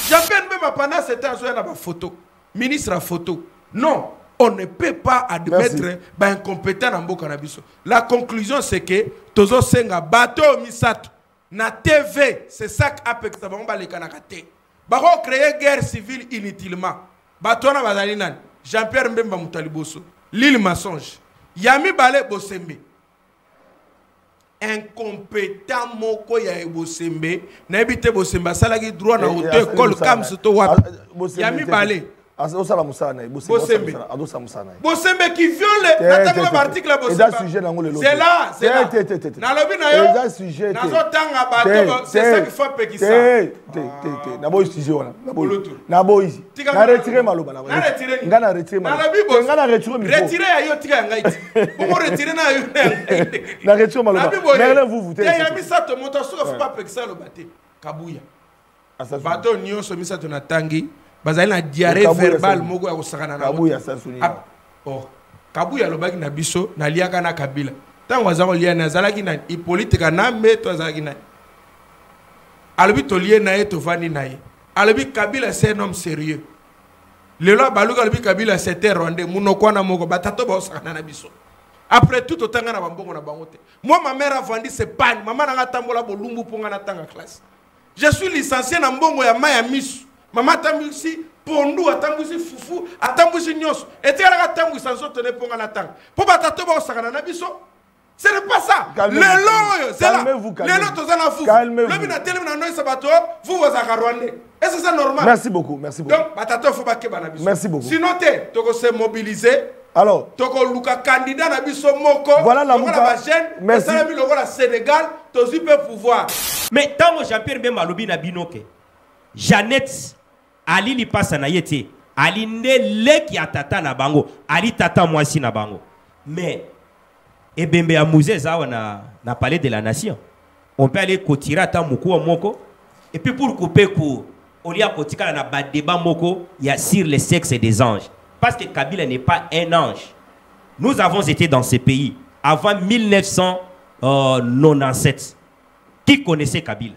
Jean-Pierre Mbemba pendant ce temps, il y a une photo. Ministre à photo. Non, on ne peut pas admettre incompétent dans le cannabis. La conclusion, c'est que Tozo Senga, bateau Misato, na TV, c'est ça qu'Apex Tabamba les Kanakate. Bako créer guerre civile inutilement. Bateau na Bazalinan, Jean-Pierre Mbemba Moutaliboso, l'île mensonge. Yami Bale Bosembe. Incompétent moko ya Bosembe, na ebite Bosembe, salagi droit na auto école comme ce toi. Yami Bale. Bosembe qui viole l'article c'est là, c'est là. C'est ça qu'il faut péquer ça. Bazali na diarrhée verbale moko ya kosakana na Kabuya Sansounia. Oh, Kabuya lobaki na biso na liaka na Kabila. Tango azako lia na zalaki na Hippolyte Kanambe to azalaki na. Alobi to lie na ye to vani na ye. Alobi Kabila c'est un homme sérieux. Lelo baluka alobi Kabila c'était rwandais munoko na moko batato ba osakana na biso. Après tout otanga na bambongo na bangote. Moi ma mère a vendu ses pannes, maman na tambola bolumbu ponga na tanga classe. Je suis licencié na mbongo ya maya misu. Maman tambusi pondu atambusi fufu atambusi nyos etela atambusi sans tenir ponga na tang po batato ba osakana na biso. Ce n'est pas ça. Le lot c'est là. Le lot tozana fou. Le bina télé na noy sabato vous vous akarwande. Est-ce que c'est normal? Merci beaucoup, merci beaucoup. Donc batato faut pas que bana biso. Merci beaucoup. Sinon te toko se mobiliser. Alors, toko luka candidat na biso moko. Voilà la muka. Merci. Ça mi lokola Sénégal tozi peut pouvoir. Mais tant Jean-Pierre Mbemba lobi na binoke. Jeannette Ali li passa na yete. Ali ne leki atata na bango. Ali tata mwasi na bango. Mais Ebembe Amouzé zawa na palais de la nation. On peut aller kotira ata mukuwa moko. Et puis pour couper court, on y a kotika na ba débat moko, il y a sur le sexe des anges. Parce que Kabila n'est pas un ange. Nous avons été dans ce pays avant 1997. Qui connaissait Kabila?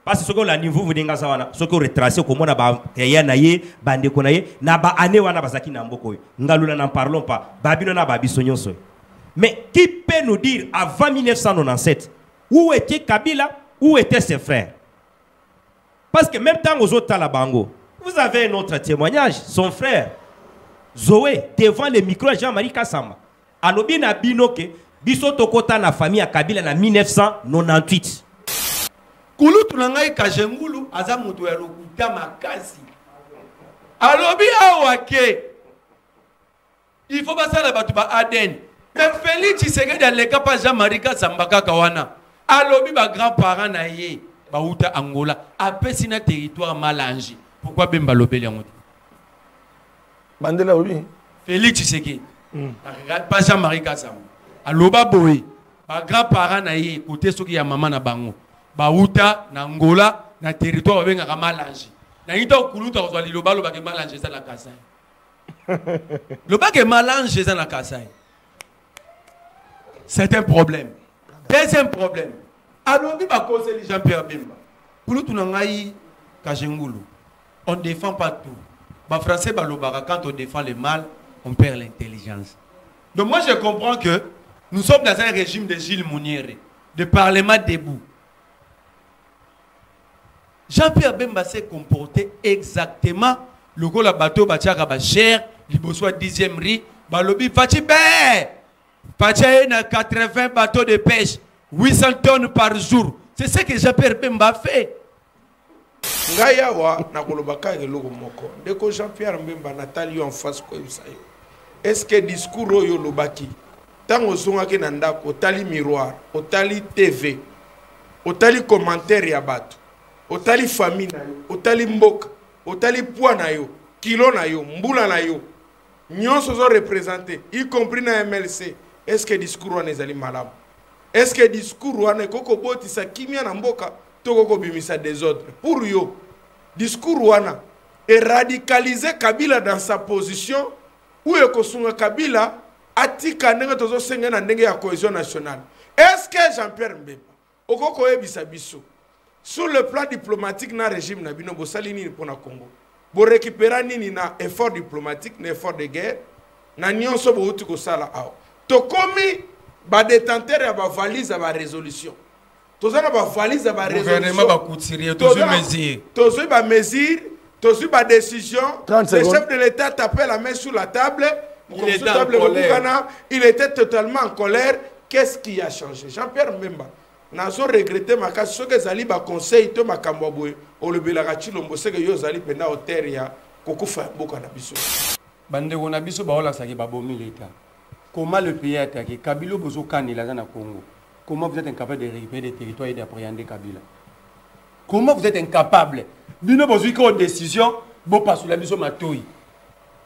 Parce que ce que la niveau vous dinga sawana, ce que retracé comment na ba ya na ye, bande ko na ye, na ba ane wana bazaki na mboko yo. Ngalula n'en parlons pas. Babino na babiso nyonso. Mais qui peut nous dire avant 1997 où était Kabila, où étaient ses frères? Parce que même temps aux autres Talabango, vous avez un autre témoignage, son frère Zoé devant le micro Jean-Marie Kassama. Alobi na binoke biso tokota na famille à Kabila na 1998. Kulutu na ngai Kajengulu aza mutu ya lokuta makasi. Alobi awake. Il faut passer la batu ba Aden. Mais Félix Tshisekedi dans le cas pas Jean-Marie Kassamba kawana. Alobi ba grand-parent na ye ba uta Angola apesi na territoire malangi. Pourquoi Bemba lobeli yango? Mandela oui. Félix Tshisekedi. Pas Jean-Marie Kassamba. Aloba boy ba grand-parent na ye côté soki ya maman na bango. Bauta na Angola na territoire benga malangi na ito kuluta ko zali lobalo ba ke malangi za la Kasai lobake malangi za la Kasai. C'est un problème. Deuxième problème, alobi ba conseiller Jean-Pierre Bemba kulutu na ngai Kajengulu, on défend pas tout. Ba français ba lobaka quand on défend le mal on perd l'intelligence. Donc moi je comprends que nous sommes dans un régime de Gilles Mouniéré, de parlement debout. Jean-Pierre Bemba s'est comporté exactement le go la bateau batiaka ba cher liboso 10e riz balobi fachi be fachi na 80 bateaux de pêche 800 tonnes par jour. C'est ce que Jean-Pierre Bemba fait. Ngaya wa na kolobaka eloko moko ndeko Jean-Pierre Bemba Nathalie en face ko yusayo. Est-ce que discours oyo lobaki tango zongaki na ndako otali miroir otali TV otali commentaire ya bato otali famille na yo, otali mboka, otali poids na yo, kilo na yo, mbula na yo, nyonso zo représenté, y compris na MLC. Est-ce que discours wana ezali malamu? Est-ce que discours wana koko botisa kimia na mboka to koko bimisa désordre? Pour yo, discours wana radicaliser Kabila dans sa position ou ekosunga Kabila atika ndenge tozo senga na ndenge ya cohésion nationale. Est-ce que Jean-Pierre Mbemba okoko ebisa biso sur le plan diplomatique na régime na bino bosali nini pour na Congo bo récupérer nini na effort diplomatique na effort de guerre na nyonso bo uti ko sala aw to komi ba détenteur ya ba valise ba résolution tozana ba valise ba résolution gouvernement ba couturier tozu mesure tozu ba mesure tozu ba décision le 30 secondes. chef de l'état tapait la main sur la table il était en colère. Il était totalement en colère. Qu'est-ce qui a changé? Jean-Pierre Mbemba nazo regretté makasi soki ezali ba conseil to makambo boye olobelaka chilombo seke yo zali penda hotel ya kokufa mboka na biso bandeko na biso baolakisaki babomi l'état. Comment le pays a attaqué? Kabila bozo kanila na Congo. Comment vous êtes incapable de récupérer des territoires et d'appréhender Kabila? Comment vous êtes incapable? Bino bozo ko décision bo pasula biso matoi.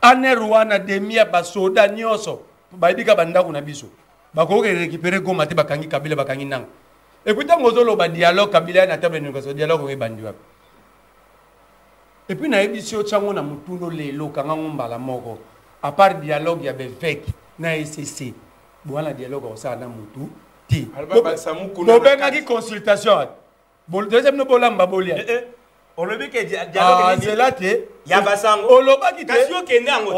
Ane Rwanda demia ba soda nyonso ba dika bandako na biso. Ba ko récupérer Goma te bakangi Kabila bakangi nang. Écoutez ngozolo ba dialogue Kabila na table de négociation dialogue ngi bandiwa. Et puis na ebisio tsango na mutuno lelo kanga ngombala moko. À part dialogue ya bevek na SCC. Boana dialogue au sa na mutu ti. Bobenga ki consultation. Bol deuxième no bolamba bolia. Olobi ke dialogue c'est là te ya basango. Oloba ki te. Kasio kende ango.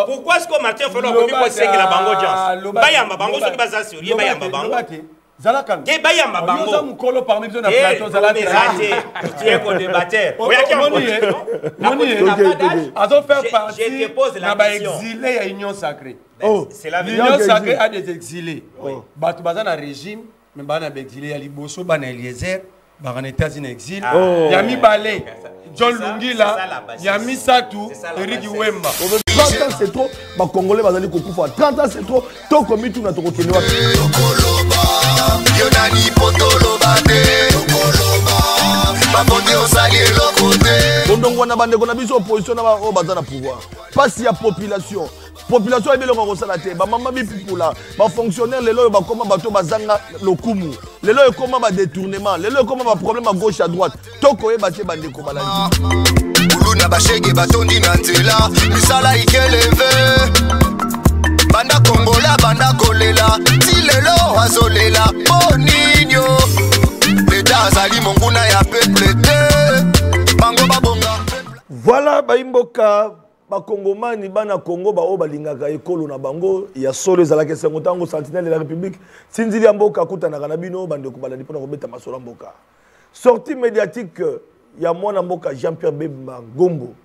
Pourquoi est-ce que Martin Fayulu ko ko senge la bango jans? Bayamba bango so ki baza sérieux bayamba bango. Zalaka. Ke bayamba bango. Yo mukolo parmi biso na plateau zalaka. Tu es co-débatteur. Oya ki Moni. Azo faire partie. Je te pose la question. Exilé à Union Sacrée. Oh, c'est la L'Union Sacrée a des exilés. Batu baza na régime, mais bana ba exilé ya Liboso bana Eliezer, bana États-Unis exil. Yami Balé, John Lungila, Yami Satou, Eric Wemba. 30 ans c'est trop, les Congolais bazali kokufa. 30 ans c'est trop, to komi tu na to kokelewa. Yonani potoloba te tokoloba babote osali elokote Bondongo wana bandeko na biso opposition na ba o baza na pouvoir. Pasi ya population. Population ebeloko kosala te ba mama bipupula ba fonctionnaire lelo ba koma bato bazanga lokumu lelo ekoma ba détournement lelo ekoma ba problème à gauche à droite toko e batie bandeko balandi uluna bashege batondi na nzela misala ikeleve banda kongola banda kolela ti lelo azolela boninyo leta azali monguna ya peuple te bango babonga voilà baimboka bakongomani bana Congo ba o balingaka ekolo na bango ya solo ezalaka esengo ntango sentinelle de la République sinzili ya mboka kutanaka na bino bandeko balandi mpona kobeta masolo mboka sortie médiatique ya mwana mboka Jean-Pierre Bemba Ngombo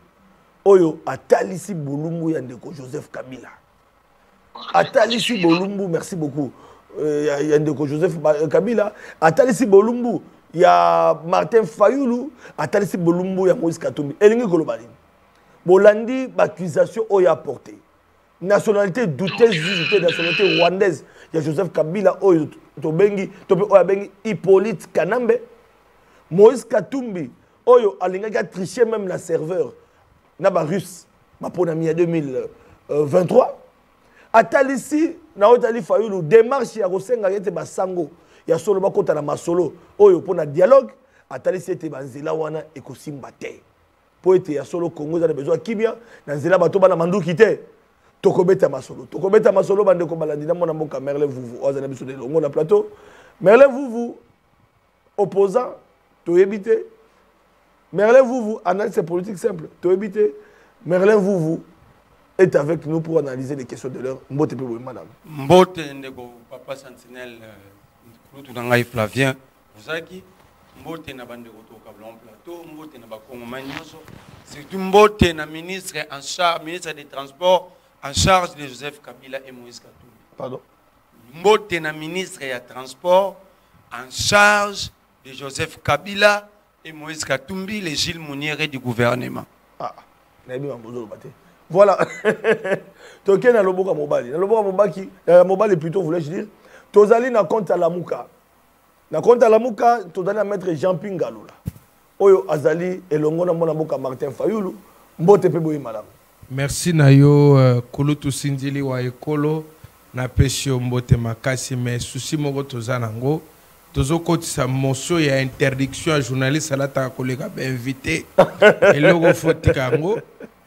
oyo atalisi bolumbu ya ndeko Joseph Kabila atalisi bolumbu merci beaucoup ya ndeko Joseph Kabila atalisi bolumbu ya Martin Fayulu atalisi bolumbu ya Moïse Katumbi elingi kolobali bolandi l'accusation oyo apporté nationalité douteuse nationalité rwandaise ya Joseph Kabila oyo tobengi oyo bengi Hippolyte Kanambe Moïse Katumbi oyo alingaki a triché même la serveur na ba russe maponami ya 2023 atalisi na otali Fayulu démarche ya kosenga yete basango ya solo bakota na masolo oyo pona dialogue atalisi ete banzela wana ekosimba te po ete ya solo Congo za besoin kimia na nzela bato bana manduki te tokobeta masolo bandeko balandi na mona mboka Merlin Vuvu ozana biso de longo na plateau Merlin Vuvu opposant toyebite Merlin Vuvu analyse politique simple toyebite Merlin Vuvu est avec nous pour analyser les questions de l'heure mbote pe madame mbote ndeko papa sentinelle Kulutu Nangai Flavien Zaki mbote na bandeko to kablon plateau mbote na bakongomani nyonso surtout mbote na ministre en charge ministre des transports en charge de Joseph Kabila et Moïse Katumbi. Pardon. Mbote na ministre des transports en charge de Joseph Kabila et Moïse Katumbi, les Gilles Mouniere du gouvernement. Ah, voilà. Toké na loboka mobali. Na loboka mobaki, mobali plutôt voulais-je dire. Tozali na compte à la Mouka. Na compte à la Mouka, tozali na maître Jean Pingalula. Oyo azali elongo na mona mboka Martin Fayulu. Mbote pe boyi madame. Merci na yo Kulutu Sindili wa ekolo na pesio mbote makasi mais souci moko tozanango. Tozo kotisa motion ya interdiction à journaliste alata kolega ba invité eloko fotika ngo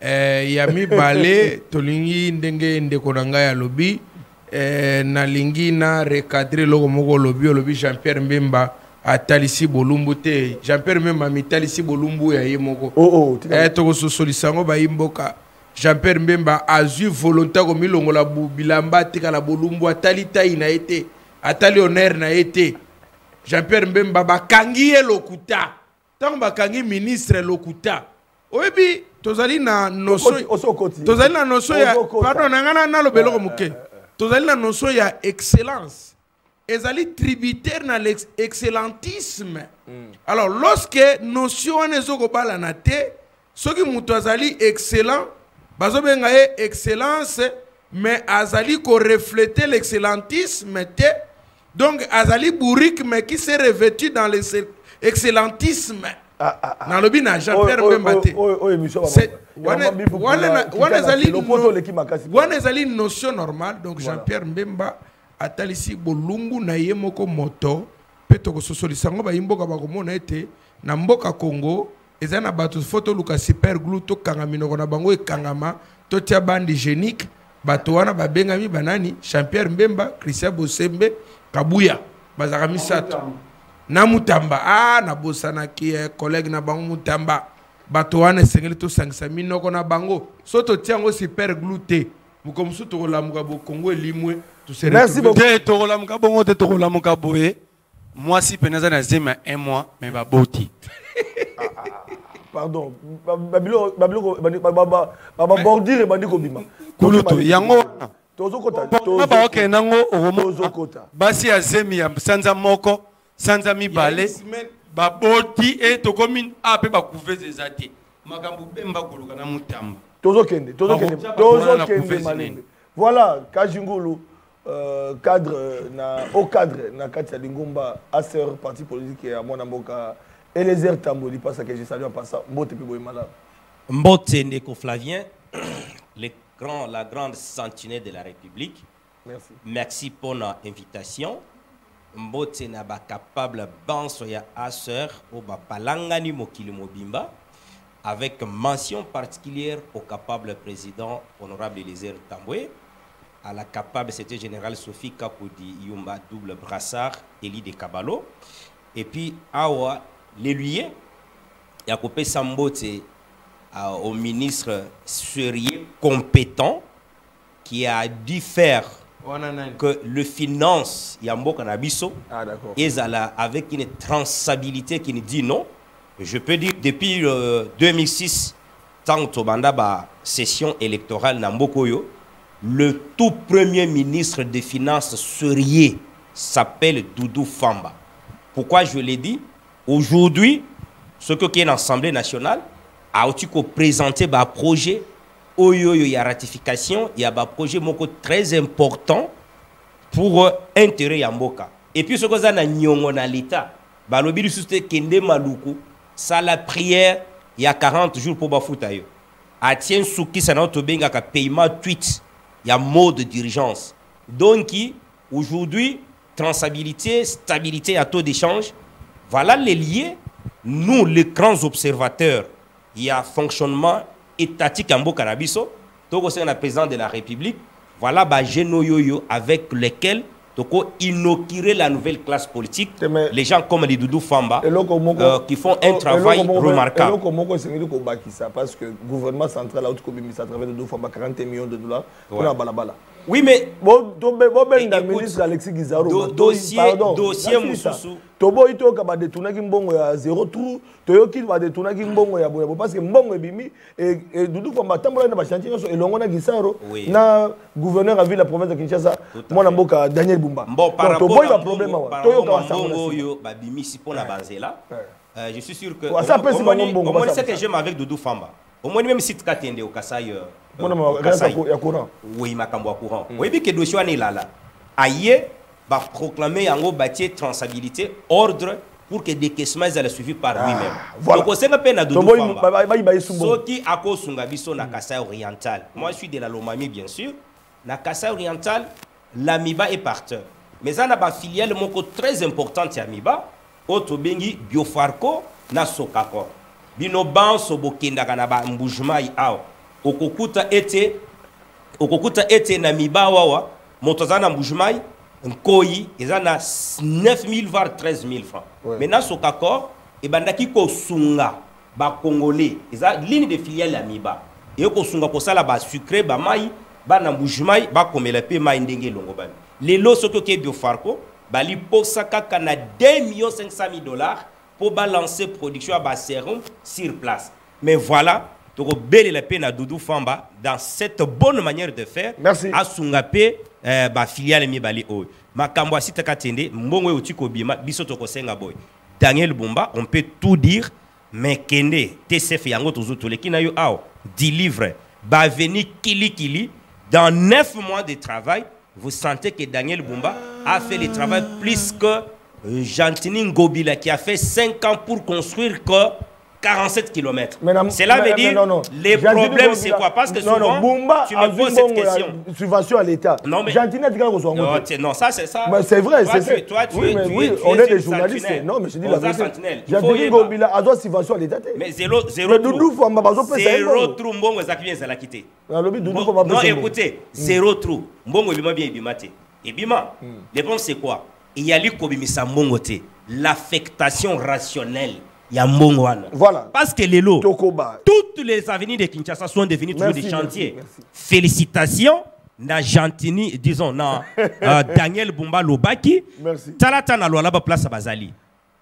ya mibale tolingi ndenge ndeko nanga ya lobi na lingi na recadrer loko moko lobi Jean-Pierre Mbemba atalisi bolumbu te Jean-Pierre Mbemba mitalisi bolumbu ya ye moko toko sosolisango ba imboka Jean-Pierre Mbemba azui volontaire ko milongola bilamba tika la bolumbu atali tai na été atali honneur na été Jean-Pierre Mbemba bakangi ye lokuta tant bakangi ministre lokuta oyebi tozali na notion ya pardon nangana na lobelo muke tozali na notion ya excellence ezali tributaire na l'excellentisme. Alors lorsque notion wana ezokobala na te soki mutu azali excellent bazobenga ye excellence mais azali ko refléter l'excellentisme te donc azali bourrique mais qui s'est revêtu dans l'excellentisme. Na lobi na Jean-Pierre Mbemba te wana ezali notion normale. Donc Jean-Pierre Mbemba atalisi bolumbu na ye moko moto pe toko sosolisango ba imboka bakomona ete na mboka Congo eza na bato photo luka super glue to kanga minoko na bango ekangama to tia bandi génique bato wana babengami banani Jean-Pierre Mbemba, Christian Bosembe, Kabuya bazaka misato na Mutamba na bosana ki collègue na bango Mutamba bato wana esengeli to sangisa minoko na bango soto tiango super glue te mukomsu to la mugabo Congo elimwe. Merci beaucoup. Moi, si Peneza na zema un mois, mais va boti. Pardon. Babilo bordir et bandiko bima. Kuluto yango. Tozo kota. Ba ok nango tozo kota. Basi azemi ya sanza moko, sanza mibale. Ba boti et to commune a pe ba couvez ezati. Makambu bemba kuluka na Mutamba. Tozo kende malembe. Voilà, Kajingulu. Cadre au cadre na Katia Lingomba ASER parti politique à Monamboka et les airs Tamboli parce que je salue en passant Mbote Piboimala Mbote Ndeko Flavien la grande sentinelle de la République. Merci pour l'invitation. Mbote n'a pas capable banso ya ASER au Bapalangani Mokili Mobimba avec mention particulière au capable président honorable Elézer Tamboué, à la capable c'était général Sophie Kakoudi Yumba double brassard Eli de Kabalo, et puis awa l'éluyer Yakopé Sambote au ministre sérieux compétent qui a dû faire que le finance Yambo Kanabiso est avec une traçabilité qui nous dit non. Je peux dire depuis 2006 tant au banda session électorale Nambokoyo, le tout premier ministre des Finances sérieux s'appelle Doudou Famba. Pourquoi je l'ai dit? Aujourd'hui, ce qui est l'Assemblée nationale a aussi présenté un projet, il y a ratification, il y a un projet très important pour intérêt Yamboka. Et puis ce que ça na l'État, le but Kende Maluku, ça la prière, il y a 40 jours pour Bafutayo. A tien souki ça n'a pas paiement tweet. Il y a mode de dirigeance. Donc, aujourd'hui, traçabilité, stabilité à taux d'échange, voilà les liens. Nous, les grands observateurs, il y a fonctionnement étatique en Bokarabiso, donc c'est le président de la République, voilà les avec lesquels inaugurer la nouvelle classe politique, les gens comme les Doudou Famba, qui font un travail remarquable. Parce que le gouvernement central a à travers Doudou Famba 40 millions de dollars pour la balabala. Oui, mais ministre Alexis Guizaro, dossier Moussou. Tobo ito kaba détourner mbongo ya zéro trou, toyoki ba détourner mbongo ya boya parce que mbongo ebimi et Doudou Famba tambola na ba chantier so elongo na Guizaro na gouverneur a vu la province de Kinshasa mwana mboka Daniel Bumba. Bon, par rapport à problème yo ba bimi si pour la banzela. Je suis sûr que au moins c'est que j'aime avec Doudou Famba. Au moins même si tu katende au Kasai oui, makambo à courant. Oui, bien que dossier est là. Aïe, va proclamer en gros bâtir traçabilité, ordre pour que des caissements soient suivis par lui-même. Donc, on s'est appelé à Doudou Famba. Ce qui a cause Sungabiso na Kasai oriental. Moi, je suis de la Lomami, bien sûr. Na Kasai oriental, l'Amiba est parteur. Mais ça a une filiale très importante à Amiba. Otobengi Biofarco na Sokako. Binoban Sobokenda Kanaba Mbujmai Ao. Okokuta ete na miba wawa motozana mbujumai Nkoi, ils ont 9 000 voire 13 000 francs. Ouais. Maintenant, ce accord, et bandaki ko sunga, ba congolais, ils ont ligne de filiale à Miba. Et ko sunga ko sala ba sucré, ba mai, ba nambujumai, ba komela pe mai ndenge longo ba. Les lots ce que Biofarco, ba li posa kaka na 2 500 000 dollars pour balancer production à ba sérum sur place. Mais voilà, tu belle la peine à Doudou Famba dans cette bonne manière de faire. Merci. À Sungapé, ba filiale mi bali o. Makambo asita katende, mbongo otiko bima, biso toko senga boy. Daniel Bumba, on peut tout dire, mais kende, TCF yango tozo tole kina yo ao, 10 livres, ba veni kili, dans 9 mois de travail, vous sentez que Daniel Bumba a fait le travail plus que Jantini Ngobila qui a fait 5 ans pour construire que 47 km. Cela veut dire, les problèmes c'est quoi? Parce que souvent, Bumba tu me poses cette question. Subvention à l'État. Non, mais... Jantini a dit qu'on soit non, ça c'est ça. C'est vrai, toi, c'est toi, oui, on est des journalistes. Non, mais je dis la vérité. Jantini Ngobila a droit subvention à l'État. Mais zéro trou. Zéro trou, mbongo ezaki bien ezala quitté. Non, écoutez, zéro trou. Mbongo ebima bien ebima te. Ebima. L'éponge c'est quoi? Il y a l'ikobimisa mbongo te. L'affectation rationnelle. Voilà. Parce que les lots, toutes les avenirs de Kinshasa sont devenus toujours des chantiers. Félicitations, na Jantini, disons, na Daniel Bumba Lobaki. Merci. Talata na Loalaba Place à Bazali.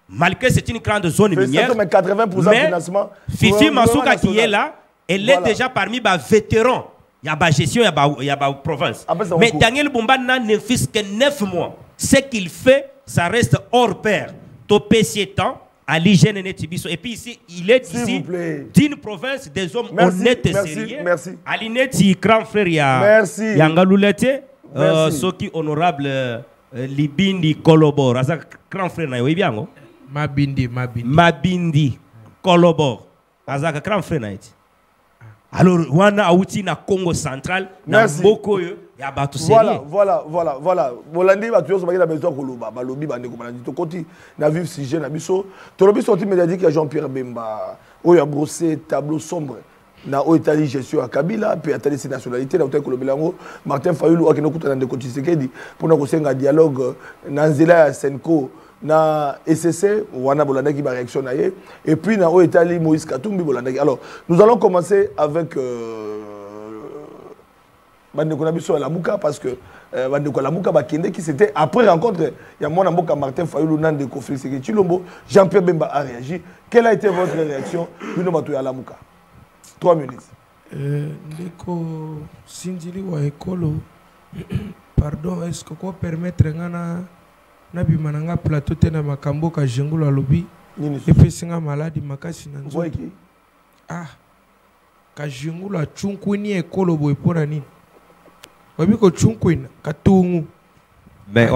Malgré c'est une grande zone minière, mais 80% de financement. Fifi Masuka qui est là, elle est déjà parmi les vétérans. Il y a la gestion, il y a la province. Mais Daniel Bumba ne fait que 9 mois. Ce qu'il fait, ça reste hors pair. Topé temps. Ali et puis ici, il est ici d'une province des hommes honnêtes et sérieux. Merci. Ali Neti, grand frère, il y a Yangalulete, Soki honorable Libindi Kolobor. Grand frère, il y a Mabindi Kolobor. Azak grand frère. Alors, wana auti na Congo central, na Mboko ya batu sérieux. Voilà. Bolandi batu yo so bakela besoin koloba, balobi bande ko balandi to koti na vivre sujet na biso. To lobi sorti médiatique ya Jean-Pierre Bemba, o ya brossé tableau sombre na o Italie gestion à Kabila, puis atali ses nationalités na hôtel Kolobelango, Martin Fayulu akino kutana de Kotisekedi pour na ko senga dialogue na nzela ya Senko na SCC wana bolanda qui va réaction na ye et puis na o Italie Moïse Katumbi bolanda. Alors nous allons commencer avec Bandeko Nabiso à la Mouka parce que Bandeko la Mouka Bakende qui c'était après rencontre il y a mon Mboka Martin Fayulu Nande Kofi Sekedi Chilombo, Jean-Pierre Bemba a réagi. Quelle a été votre réaction? Bino Matoya à la Mouka. 3 minutes. Ndeko Sindili wa Ekolo. Pardon, est-ce que quoi permettre ngana na bimananga plateau tena makambo ka jengulu alobi et puis singa maladi makasi na nzo ka jengulu a chunkwini Ekolo boy pona nini wabi ko chunkwina katungu mais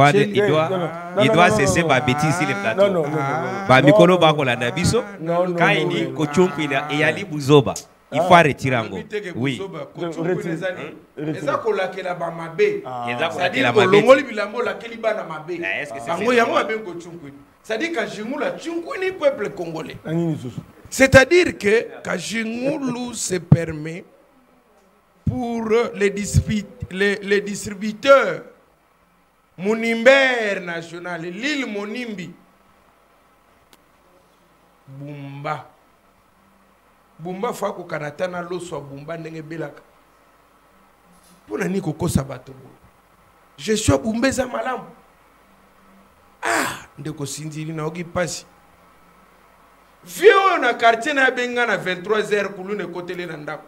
il doit cesser ma bêtise sur les plateaux. Non. Ba mikolo ba ko la nabiso quand il dit ko chunkwina et yali buzoba. Il faut retirer en gros. Oui. Eza ko la kela ba mabe. C'est-à-dire ko longoli bilambo la keliba na mabe. Est-ce que c'est ça? Yango ba ko chunkwini. C'est-à-dire que jingula chunkwini peuple congolais. C'est-à-dire que Kajingulu se permet pour les distributeurs Monimber national, l'île Monimbi, Bumba Fako Kanatana Loso Bumba Nenge Belaka. Pour nani koko sabato. Je suis Bumbeza Malam. Ndeko Sindili na ogi pasi. Vieux na quartier na benga na 23h kulune kotele na ndako.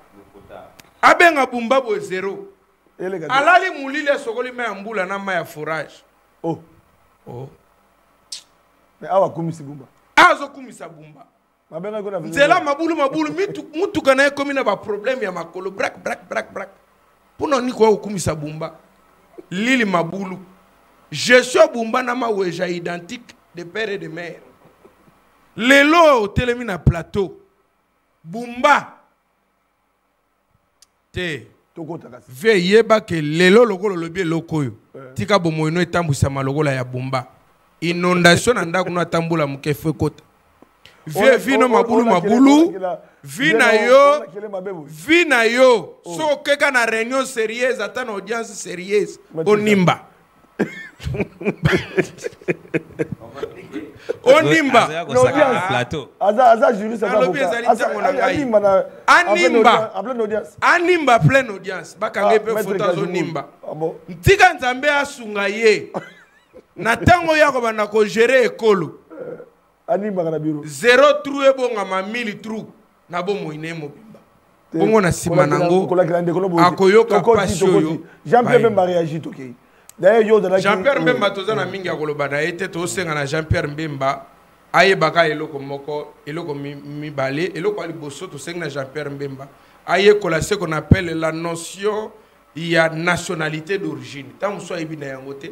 Abenga Bumba bo 0. Alali mulile sokoli me ambula na ma ya forage. Oh. Mais awa kumisi Bumba. Azo kumisa Bumba. Mabenga ko na Nzela mabulu mutu kana komi na ba problème ya makolo brak. Puno ni kwa kumisa Bumba. Lili mabulu. Je suis Bumba na ma weja identique de père et de mère. Lelo telemi na plateau. Bumba. Te. Ve yeba ke lelo lokolo lobi lokoyo. Tika bomoino etambusa malogola ya Bumba. Inondation na ndako na tambula mukefe kota. Vie vino mabulu. Vina yo. So keka na réunion sérieuse ata na audience sérieuse. Onimba. onimba plateau aza juriste animba pleine audience bakanga pe photo azonimba ntika nzambe asunga ye na tango ya ko bana ko gérer ekolo animba na biro 0 trou ebongama 1000 trou na bomo ine mobimba bongo na sima nango akoyoka passion yo Jean-Pierre Mbemba réagit ok d'ailleurs Jean-Pierre Mbemba tozana mingi akoloba na ete to senga na Jean-Pierre Mbemba ayebaka eloko moko eloko mibale eloko ali boso to senga na Jean-Pierre Mbemba ayekola ce qu'on appelle la notion ya nationalité d'origine tant soit ebina yango te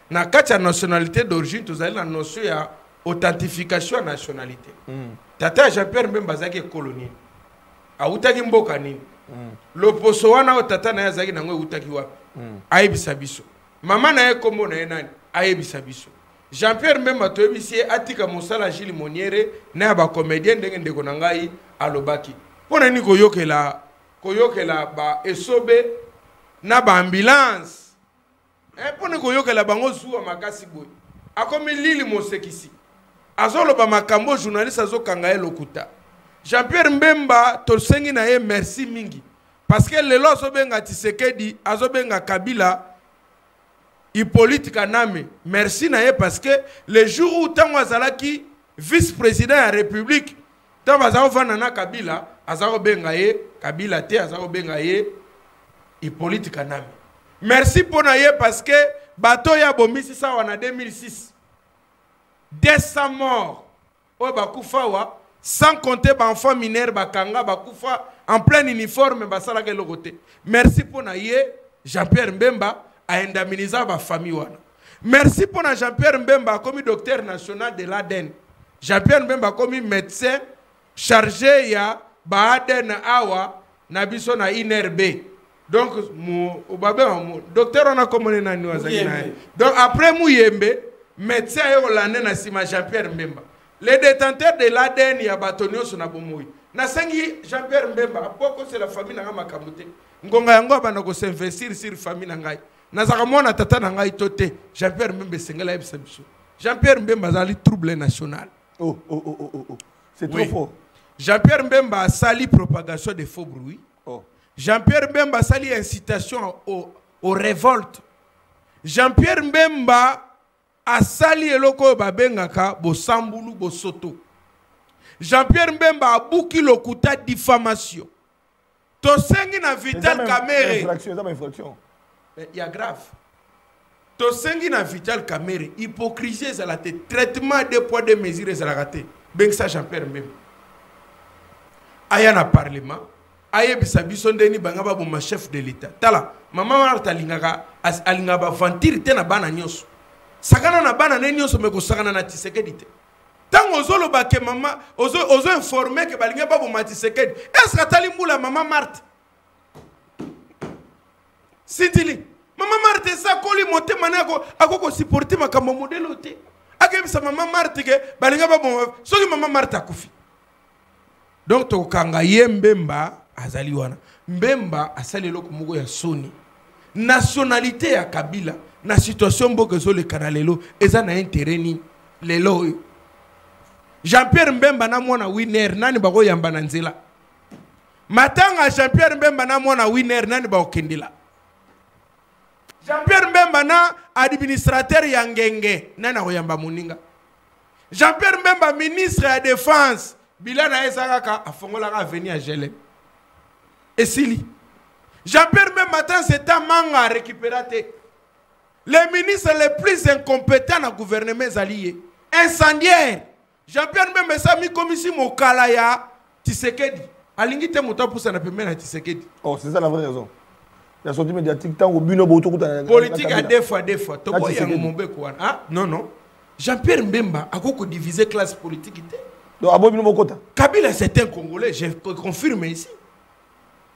na kati ya nationalité d'origine tozali na notion ya authentification ya nationalité tata Jean-Pierre Mbemba zaki colonie autaki mboka nini loposo wana o tata na ya zaki nango utaki wapi ayebisa biso mama na ye kombo na ye nani ayebisa biso Jean-Pierre Mbemba toyebisi ye atika mosala Gilles Moniere na ya bacomédien ndenge ndeko na ngai alobaki mpona nini koyokela ba esobe na baambulance mpona koyokela bango zuwa makasi boye akomi Lili Mosekisi azoloba makambo journaliste azokanga ye lokuta Jean-Pierre Mbemba tosengi na ye merci mingi parce que lelo azobenga Tshisekedi azobenga Kabila Hippolyte Kaname merci na ye parce que le jour où tango azalaki vice-président ya république tango azovanda na Kabila azobenga ye Kabila te azobenga ye Hippolyte Kaname merci pona ye parce que bato ya bomisi sawa na 2006 200 morts o bakufa wa sans compter ba enfants mineurs bakanga bakufa en plein uniforme basala ke lokote merci pona ye Jean-Pierre Mbemba a indemnisé ba famille wana merci pona Jean-Pierre Mbemba comme docteur national de l'ADN Jean-Pierre Mbemba comme médecin chargé ya ba ADN awa na biso na INRB donc docteur on a commandé nani wazaki na donc après Muyembe médecin yo lande na sima Jean-Pierre Mbemba les détenteurs de l'ADN ya batonio sona bomoi na sengi Jean-Pierre Mbemba poko c'est la famille na makamute ngonga yango bana ko s'investir sur famille na ngai na zaka mona tata na ngai tote Jean-Pierre Mbemba sengela ebisa biso Jean-Pierre Mbemba zali trouble national c'est trop fort Jean-Pierre Mbemba a sali propagation de faux bruits Jean-Pierre Mbemba a sali incitation aux révoltes Jean-Pierre Mbemba a sali eloko babengaka bosambulu bosoto Jean-Pierre Mbemba a bouki lokuta diffamation to sengi na Vital Kamerhe infraction il y a grave to sengi na Vital Kamerhe hypocrisie ça la traitement des poids de mesures ça la raté bengsa Jean-Pierre Mbemba aya na parlement aye bisabiso ndeni banga ba bo chef de l'état tala mama Martha lingaka alingaba vantir te na bana nyonso sakana na bana ne nyonso meko sakana na Tshisekedi te tango ozolo ba ke mama ozo informer ke balinga ba bo Tshisekedi est-ce que tali mbula mama Martha Sintili mama Martha sa koli mote manako akoko supporter makambo modelo te akebisa mama Martha ke balinga ba bo soki mama Martha kufi donc to kanga ye Mbemba azali wana Mbemba asali loko moko ya soni nationalité ya Kabila na situation mboka zo le kanalelo eza na intérêt ni lelo Jean-Pierre Mbemba na mwana winner nani bako yamba na nzela matanga Jean-Pierre Mbemba na mwana winner nani bako kendela Jean-Pierre Mbemba na administrateur ya ngenge nani ko yamba muninga Jean-Pierre Mbemba ministre ya défense bilana ezaka afongola ka venir à Gelem esili Jean-Pierre Mbemba tant c'est un manga récupératé les ministres les plus incompétents dans le gouvernement alliés incendiaire Jean-Pierre Mbemba sa mi commission mokala ya Tshisekedi alingi te muta pour ça na pembe na Tshisekedi c'est ça la vraie raison la sortie médiatique tant au bino boto kuta politique à deux fois to boya ngombe kwa non Jean-Pierre Mbemba a beaucoup diviser classe politique té donc abo bino mokota Kabila c'est un Congolais je confirme ici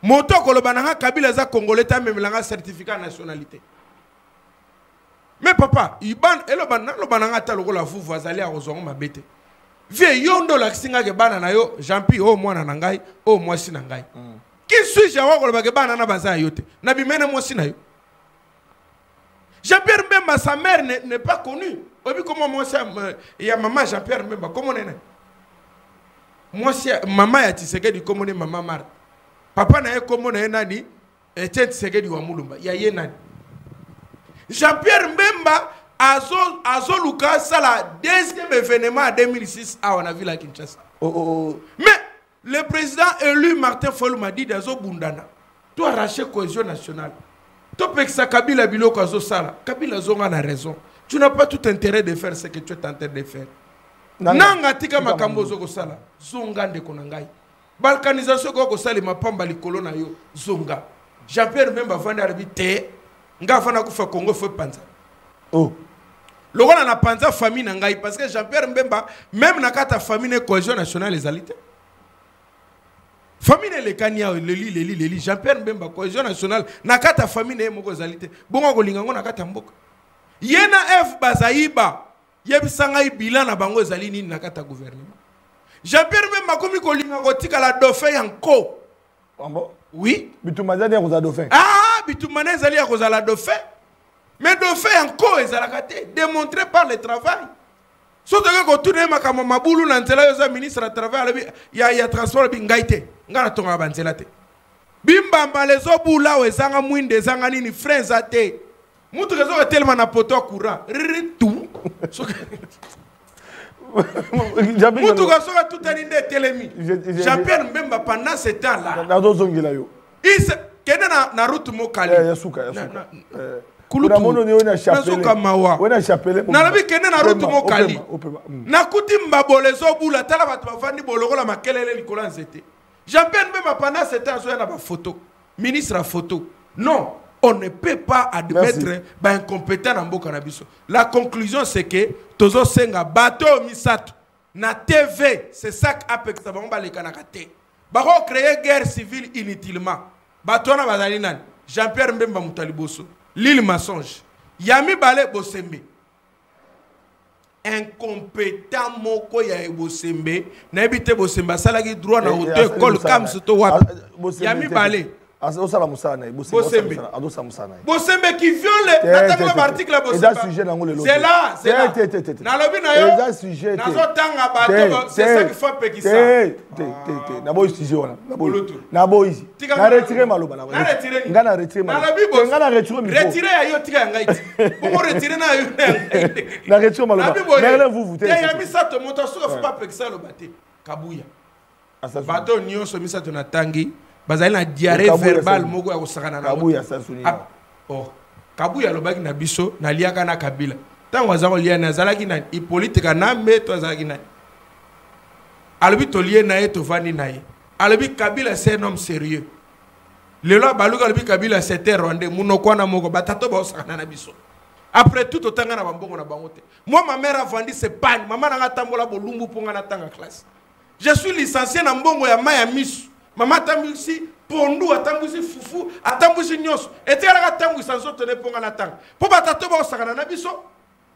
moto kolobananga Kabila za Congolais ta même langa certificat nationalité. Mais papa, iban elobananga ta lokola fufu azali a kozonga mabete. Vie yondo la kisinga ke bana na yo Jean-Pierre o mwana na ngai o mwasi na ngai. Qui suis-je wa koloba ke bana na baza yote. Na bimene mwasi na yo. Jean-Pierre Mbemba, sa mère n'est pas connue. Comment moi, il y a maman Jean-Pierre Mbemba, comment on est? Moi, maman ya Tshisekedi, comment on est maman Marthe? Papa n'a comment on est nani? Et Tshisekedi wa Mulumba. Il y a yenani. Jean-Pierre Mbemba, Azo Lucas, ça la deuxième événement en 2006, on a vu la Kinshasa. Mais le président élu Martin Fayulu m'a dit d'Azo Bundana, tu as arraché la cohésion nationale. Tu peux que Kabila Biloko Azo Sala. Kabila Zonga a raison. Tu n'as pas tout intérêt de faire ce que tu es en train de faire. Nanga tika makambo Zoko Sala. Zonga de Konangai. Balkanisation Goko Sali Mapamba Likolo na yo. Zonga. Jean-Pierre Mbemba Vanda Arbité. Nga Fana Kufa Congo Feu Panza. Oh. Le roi na Panza famille Nangai. Parce que Jean-Pierre Mbemba, même na kata famille de cohésion nationale les alités. Famille le Kanya, le Lili, Jean-Pierre Mbemba, cohésion nationale, nakata famille ne moko zalité. Bongo kolingango nakata mboka. Yena F Bazaïba, yebisanga bilan na bango zalini nakata gouvernement. Jean-Pierre Mbemba komi kolingango tika la dauphin yanko. Ambo? Oui. Bitumazani ya koza dauphin. Ah, bitumane zali ya koza la dauphin. Mais dauphin yanko ezalakate démontré par le travail. Surtout que quand tu es maboulou nantela yoza ministre à travers il y a transport bingaite ngana tonga banzela te bimba mbalezo bula wezanga mwinde zanga nini friends ate mutu rezo tellement na poto courant ritu mutu gasoka tout aninde telemi Jean-Pierre Mbemba pendant ce temps là nazo zongela yo il se kena na route mokali yasuka kuna mono ni ona chapelle ona chapelle na labi kene na route mokali na kuti mbabolezo bula tala batu bafandi bolokola makelele likola nzete Jean-Pierre Mbemba pendant ce temps so yana ba photo ministre à photo non on ne peut pas admettre ba incompétent na mboka na biso la conclusion c'est que tozo senga bateau misato na TV c'est ça qu'apex ba ngba lekana kate ba ko créer guerre civile inutilement bateau na bazali nani Jean-Pierre Mbemba mutaliboso l'île Massonge. Yami Bale Bosembe. Incompétent moko ya Bosembe. N'habite Bosembe. Salagi droit na auto école comme ce toi. Yami Bale. Osala musana Bosembe. Adosa musana. Bosembe qui viole l'article à Bosembe. C'est là, c'est là. Nalobi na yo. C'est sujet. Nazo tanga bato, c'est ça qu'il faut pekisa. Nabo sujet wana. Nabo ici. Na retirer maloba na. Na retirer. Ngana retirer maloba. Ngana retirer micro. Retirer ya yo tika ngaiti. Pour retirer na yo. Na retirer maloba. Merlin vous. Yami sato moto so faut pas pekisa lo baté. Kabuya. Bato nyonso misato na tangi. Bazali na diarrhée verbale moko ya kosakana na Kabuya sasuni. Oh, Kabuya lobaki na biso na liaka na Kabila. Tango azako lia na zalaki na Hippolyte Kanambe to azalaki na. Alobi to lie na ye to vani na ye. Alobi Kabila c'est un homme sérieux. Lelo baluka alobi Kabila c'était rwandais munoko na moko batato ba osakana na biso. Après tout otanga na bambongo na bangote. Moi ma mère a vendu ses pannes, maman na tambola bolumbu ponga na tanga classe. Je suis licencié na mbongo ya maya misu. Maman tambusi pondu atambusi fufu atambusi nyos etela ka tambusi sans tenir ponga na tanga po batato ba osakana na biso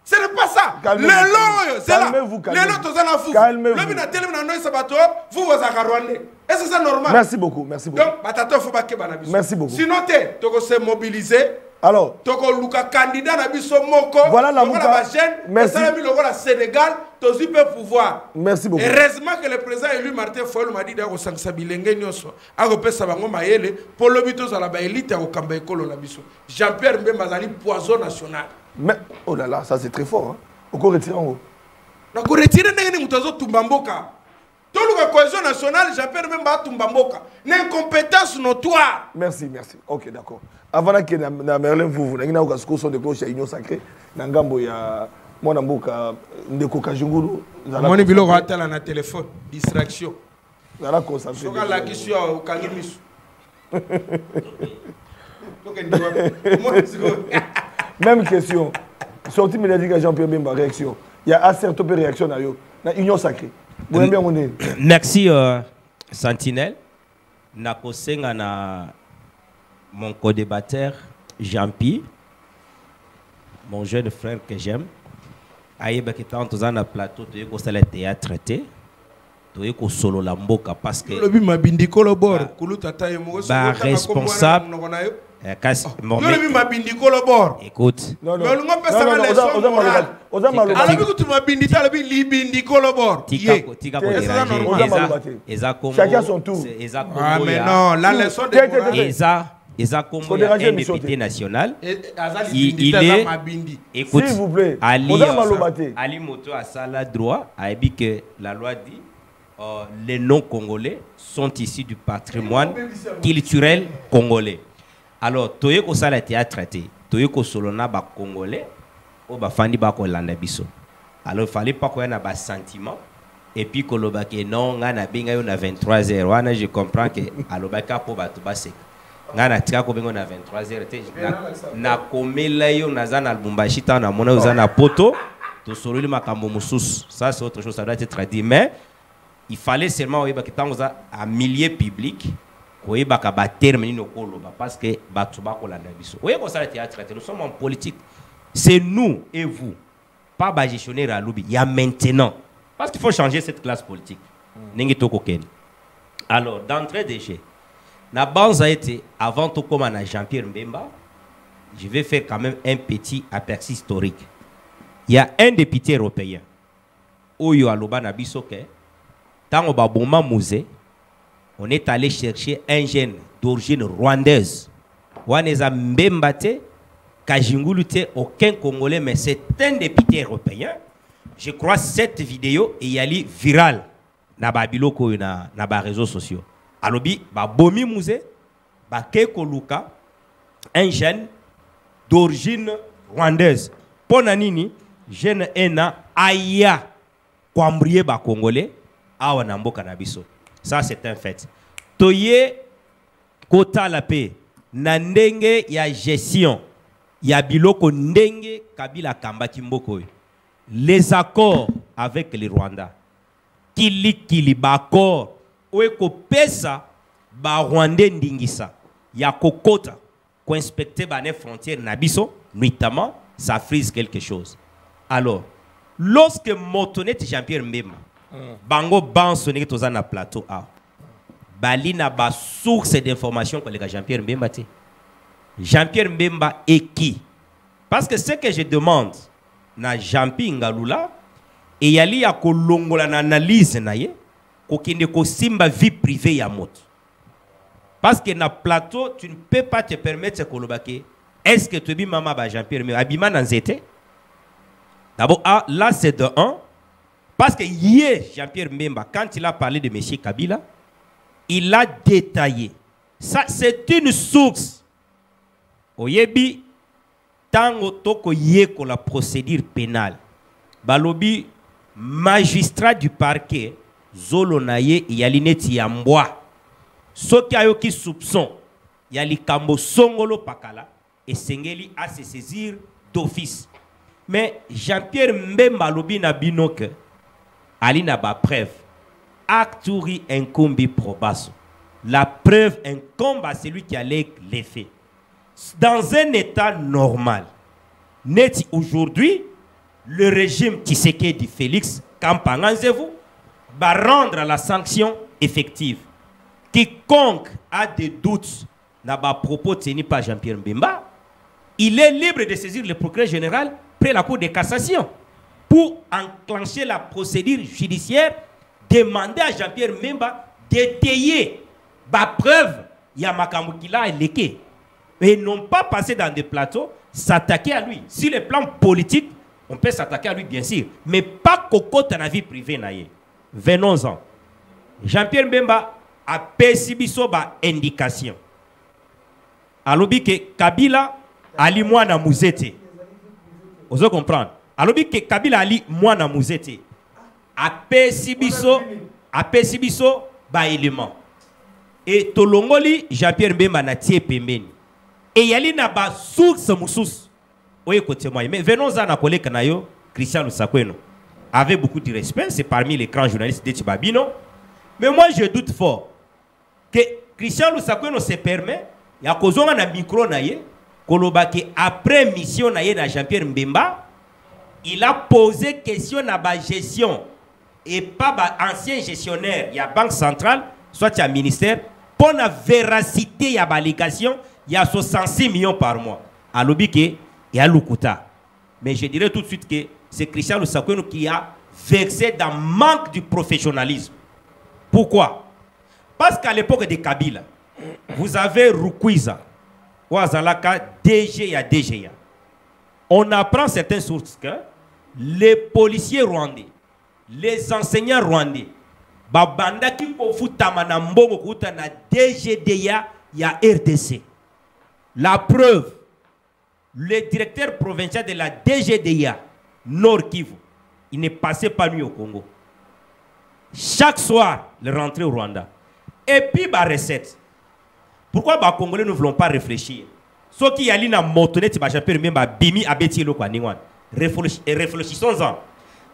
ce n'est pas ça le loyo c'est là le loyo tozana fufu le bina tele na noisa bato vous vous akarwande est-ce que c'est normal? Merci beaucoup. Donc batato faut ba ke bana biso merci beaucoup sinon te toko se mobiliser alors toko luka candidat na biso moko voilà la muka merci la Sénégal tozi peut pouvoir merci beaucoup heureusement que le président élu Martin Fayulu m'a dit d'ako sangsa bilenge nyoso ako pesa bango mayele pour le bito za la ba élite au kamba ekolo na biso Jean-Pierre Mbemba zali poison national mais oh là là ça c'est très fort hein encore retirer en haut na ko retirer ndenge ni mutazo tumbamboka toluka cohésion nationale Jean-Pierre Mbemba tumbamboka l'incompétence notoire merci ok d'accord avant que na Merlin vous na ko son de cloche union sacrée na ngambo ya mwana mboka ndeko Kajungulu moni biloko atala na téléphone distraction zala concentré soka la question au kangimisu même question sorti médiatique Jean-Pierre Mbemba réaction il y a assez de réaction na yo na union sacrée merci Sentinelle nakosenga na mon co-débatteur Jean-Pierre mon jeune frère que j'aime ayeba que tant dans un plateau tu es au salon théâtre traité tu es au solo la mboka parce que le bima bindiko le bord kuluta taye mo responsable Yo le mi mabindi kolobor. Écoute. Non, non. Mais on peut savoir les sons. Alors que tu m'abindi ta le bi libindi kolobor. Chacun son tour. Ah mais non, la leçon de Eza Kombo un député national. Il est, écoute, s'il vous plaît, Ali Moto a ça la droit, a dit que la loi dit les non-congolais sont issus du patrimoine culturel congolais. Alors, toye ko sala te a traité, toye ko solona ba congolais, o ba fandi ba ko landa biso. Alors, il fallait pas qu'on ait un sentiment. Et puis, que l'on non, on a bien 23h. Je comprends que alobaka po ba to ba sek. Ngana tika ko bengo na 23h na komela yo naza na Lubumbashi ta na mona uza na poto to sololi makambo mususu. Ça c'est autre chose, ça doit être traduit, mais il fallait seulement oyiba que tango za à milieu public ko yiba ka ba terme ni koloba parce que batu ba ko landa biso. Oye ko ça théâtre, nous sommes en politique. C'est nous et vous, pas ba gestionnaire à Lubi. Il y a maintenant parce qu'il faut changer cette classe politique. Ningi toko ken. Alors d'entrée de jeu la base a été, avant tout comme on a Jean-Pierre Mbemba, je vais faire quand même un petit aperçu historique. Il y a un député européen, Oyo Aloba Nabisoke, dans le Baboma Musée, on est allé chercher un jeune d'origine rwandaise. Waneza Mbemba te, Kajingulu te, aucun Congolais, mais c'est un député européen. Je crois que cette vidéo est allée virale dans les réseaux sociaux. Alobi, ba bomi musée, ba keko luka, un jeune d'origine rwandaise. Ponanini, jeune ena aya kwambriye ba congolais, awa namboka nabiso. Ça c'est un fait. Toye kota la paix, na ndenge ya gestion, ya biloko ndenge Kabila kambaki mboko. Les accords avec les Rwandais. Kili ba accord. Oeko pesa ba Rwandais ndingisa ya kokota ko inspecter ba ne frontière nabiso notamment ça frise quelque chose. Alors lorsque Motonet Jean-Pierre Mbemba bango bansone toza na plateau a bali na ba source d'information que le Jean-Pierre Mbemba te Jean-Pierre Mbemba est qui? Parce que ce que je demande na Jean-Pierre Ngalula et yali ya kolongola na analyse na ye kokende ko simba vie privée ya moto. Parce que na plateau, tu ne peux pas te permettre de kolobake. Est-ce que tu dis maman ba Jean-Pierre mais abima nanzete? D'abord là c'est de 1 parce que hier Jean-Pierre Mbemba quand il a parlé de monsieur Kabila, il a détaillé. Ça c'est une source. Oyebi tango toko yeko la procédure pénale. Balobi magistrat du parquet Zolo naye yalineti yambwa. Soki ayoki soupçon yali kambo songolo pakala et sengeli à se saisir d'office. Mais Jean-Pierre Mbemba lobi na binoke ali na ba preuve. Acturi incombi probasso. La preuve incombe à celui qui a les faits. Dans un état normal, net aujourd'hui, le régime Tshisekedi Félix Kampanganzevu va rendre la sanction effective. Quiconque a des doutes à propos tenu par Jean-Pierre Mbemba, il est libre de saisir le procureur général près la Cour de cassation pour enclencher la procédure judiciaire, demander à Jean-Pierre Mbemba d'étayer la preuve Yamakamou qu'il a léqué. Et non pas passer dans des plateaux, s'attaquer à lui. Sur le plan politique, on peut s'attaquer à lui bien sûr, mais pas coco dans la vie privée. Venons-en. Jean-Pierre Mbemba a perçu ba indication. Alobi que Kabila ali mwana muzete. Vous comprendre. Alobi que Kabila ali mwana muzete. A perçu ba élément. Et tolongoli Jean-Pierre Mbemba na tie pembeni. Et yali na ba source musus. Oye côté moi. Mais venons-en à collègue Kanayo, Christian Lusakweno. Avec beaucoup de respect, c'est parmi les grands journalistes de Tibabino. Mais moi, je doute fort que Christian Lusakweno se permet, il y a un micro après mission na Jean-Pierre Mbemba, il a posé question à la gestion et pas ancien gestionnaire, il y a Banque centrale, soit il y a ministère, pour la véracité, il y a l'allégation, il y a 66 millions par mois. À l'Obike, il y a Lukuta. Mais je dirais tout de suite que c'est Christian Lusakweno qui a versé dans le manque du professionnalisme. Pourquoi? Parce qu'à l'époque de Kabila, vous avez Rukwiza, Ouazalaka, DG et DGA. On apprend certaines sources que les policiers rwandais, les enseignants rwandais, babanda ki pofutama na mbongo kuta na DGDA ya RDC. La preuve, le directeur provincial de la DGDA Nord Kivu, il ne passait pas nuit au Congo. Chaque soir, il rentrait au Rwanda. Et puis, la recette. Pourquoi les Congolais ne voulons pas réfléchir? Ce qui y a dans motonette, bimi abeti lo kwa ningwan. Réfléchissons-en.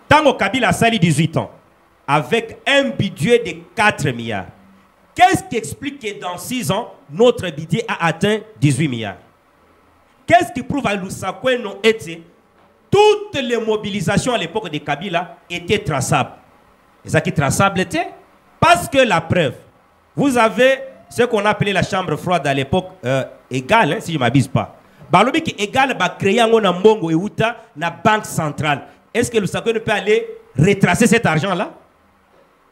Tant que Kabila a sali 18 ans, avec un budget de 4 milliards, qu'est-ce qui explique que dans 6 ans, notre budget a atteint 18 milliards? Qu'est-ce qui prouve à Lusakweno était toutes les mobilisations à l'époque de Kabila étaient traçables? Et ça qui traçable était parce que la preuve, vous avez ce qu'on appelait la chambre froide à l'époque égale, hein, si je ne m'abuse pas. Balobi qui égale va créer un mbongo et outa na banque centrale. Est-ce que Lusakweno peut aller retracer cet argent-là?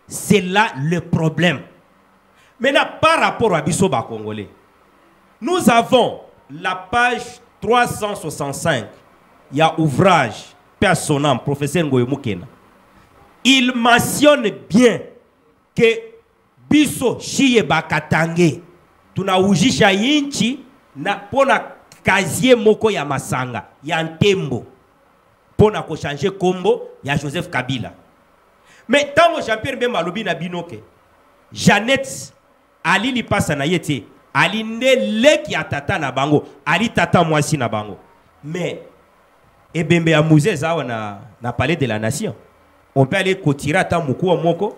C'est là le problème. Maintenant, par rapport à Bissoba Congolais, nous avons la page 365. Il y a ouvrage, personnel, professeur Ngoye Mukena. Il mentionne bien que Bisso Chiye Bakatange, tuna ujisha inchi na pona kazie moko ya Masanga, ya Ntembo, pona ko changer kombo ya Joseph Kabila. Mais tant que Jean-Pierre Bemba lobi na binoke, Jeannette Ali li passa na yete, Ali ne leki ya tata na bango, Ali tata mwasi na bango. Mais Ebembe ya musée zawa na palais de la nation. On peut aller kotira ta muku wa moko.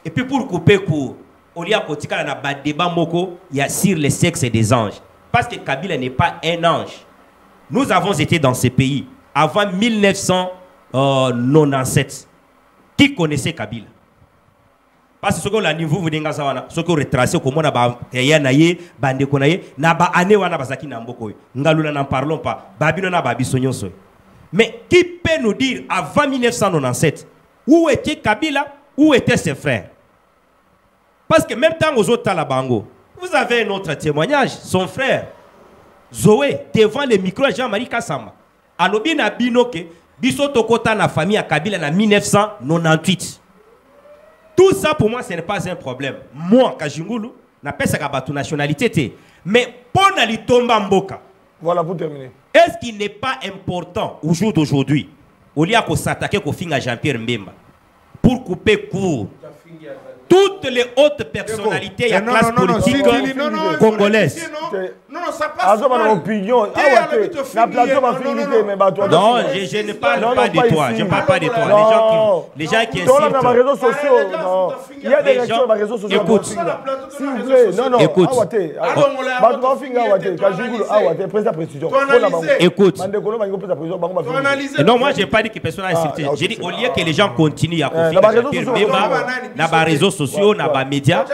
Et puis pour couper court, on y a kotika na ba débat moko, il y a sur le sexe des anges. Parce que Kabila n'est pas un ange. Nous avons été dans ce pays avant 1997. Qui connaissait Kabila? Parce que ce que la niveau vous dinga sawana, ce que retracé comme on a ba ya naye, bande konaye, na ba ane wana bazaki na mboko. Ngalula n'en parlons pas. Babino na babi sonyonso. Mais qui peut nous dire avant 1997 où était Kabila, où étaient ses frères? Parce que même temps aux autres Talabango, vous avez un autre témoignage, son frère Zoé, devant le micro Jean-Marie Kassama. Alobi na binoke, biso tokota na famille à Kabila en 1998. Tout ça pour moi ce n'est pas un problème. Moi, Kajingulu, n'a pas sa nationalité. Mais pour nali tomba mboka. Voilà pour terminer. Est-ce qu'il n'est pas important au jour d'aujourd'hui, au lieu de s'attaquer au film à Jean-Pierre Mbemba, pour couper court toutes les hautes personnalités et la classe politique congolaise? Non, ça passe mal. Opinion. Non, je ne parle pas de toi. Je ne parle pas de toi. Les gens qui insultent. Il y a des réactions sur les réseaux sociaux. Écoute. S'il vous plaît. Non. Écoute. Écoute. Non, moi, je n'ai pas dit que personne n'a insulté. J'ai dit au lieu que les gens continuent à confier dans les réseaux sociaux, dans les médias,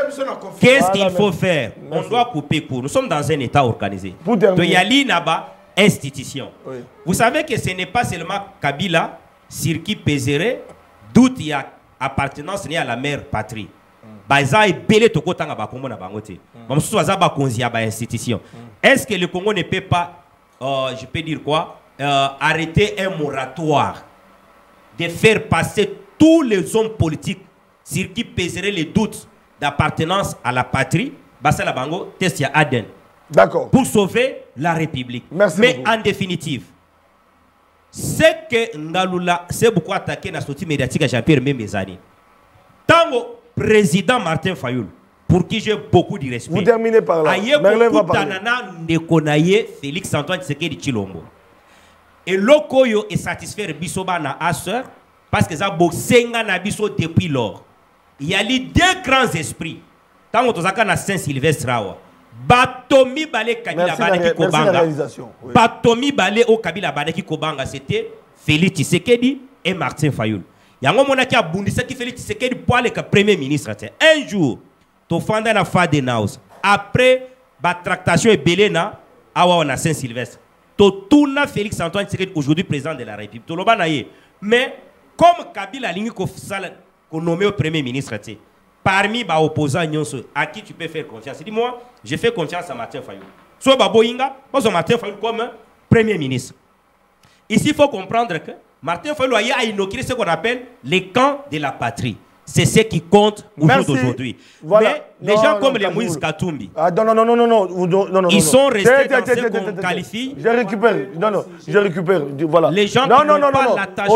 qu'est-ce qu'il faut faire? On doit couper court. Nous sommes dans un État organisé. Il y a l'INABA institution. Oui. Vous savez que ce n'est pas seulement Kabila sur qui pèserait, d'où il y a appartenance à la mère patrie. Est-ce que le Congo ne peut pas, je peux dire quoi, arrêter un moratoire de faire passer tous les hommes politiques sur qui pèseraient les doutes d'appartenance à la patrie, Bassa Bango, Tessia Aden. D'accord. Pour sauver la République. Merci mais beaucoup. En définitive, c'est que Ngalula s'est beaucoup attaqué dans la sortie médiatique à Jean-Pierre Mbemba. Tant que président Martin Fayoul, pour qui j'ai beaucoup de respect. Vous terminez par là. Merlin va parler. Félix Antoine Tshisekedi Tshilombo. Et Lokoyo est satisfait de Bissoba na Asseur parce que ça boxenga na biso depuis lors. Il y a les deux grands esprits. Tant que tu as Saint-Sylvestre Rawa. Batomi Bale Kabila Baneki Kobanga. Batomi Bale au Kabila Baneki Kobanga, c'était Félix Tshisekedi et Martin Fayoul. Il y a un moment qui a bondissé qui Félix Tshisekedi pour le premier ministre. Un jour, tu fais la fin de Naus. Après, la tractation est belée awa on a Saint-Sylvestre. Totuna Félix Antoine Tshisekedi aujourd'hui président de la République. Toloba na ye. Mais comme Kabila lingi ko nommé au premier ministre, parmi les opposants à qui tu peux faire confiance. Dis-moi, je fais confiance à Martin Fayou. Soit Baboinga, pas Martin Fayou comme premier ministre. Ici, il faut comprendre que Martin Fayou a inauguré ce qu'on appelle les camps de la patrie. C'est ce qui compte au jour d'aujourd'hui. Voilà. Mais les gens comme les Moïse Katumbi, ils sont restés dans ce qu'on qualifie. Je récupère. Je récupère. Voilà. Les gens qui n'ont pas l'attachement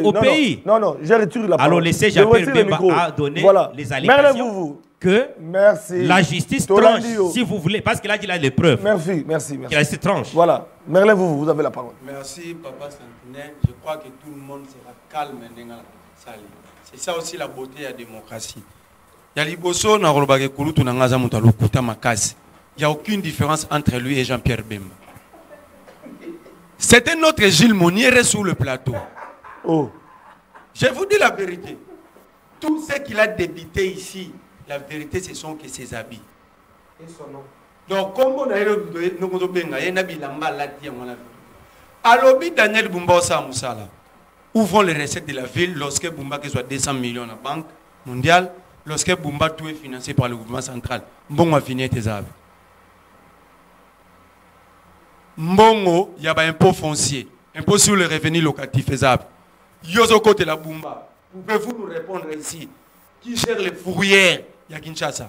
au pays. Non, je retire la parole. Alors laissez Jean-Pierre Bemba à donner les allégations que la justice tranche, si vous voulez, parce qu'il a dit là les preuves. Merci. Que la justice tranche. Voilà. Merlin, vous avez la parole. Merci, Papa Santinelle. Je crois que tout le monde sera calme dans la salle. C'est ça aussi la beauté de la démocratie. Il y a Liboso, il n'y a aucune différence entre lui et Jean-Pierre Bemba. C'était notre Gilles Monnier sous le plateau. Oh. Je vous dis la vérité. Tout ce qu'il a débité ici, la vérité, ce sont que ses habits. Et son nom. Donc, comme on a dit, Alobi Daniel Bumba Moussala. Ouvrons les recettes de la ville lorsque Bumba soit 200 millions à la Banque mondiale, lorsque Bumba tout est financé par le gouvernement central. Mbongo a fini tes arbres. Mbongo, il y a un impôt foncier, impôt sur les revenus locatifs faisable. Yozo côté la Bumba. Pouvez-vous nous répondre ici? Qui gère les fourrières? Il y a Kinshasa.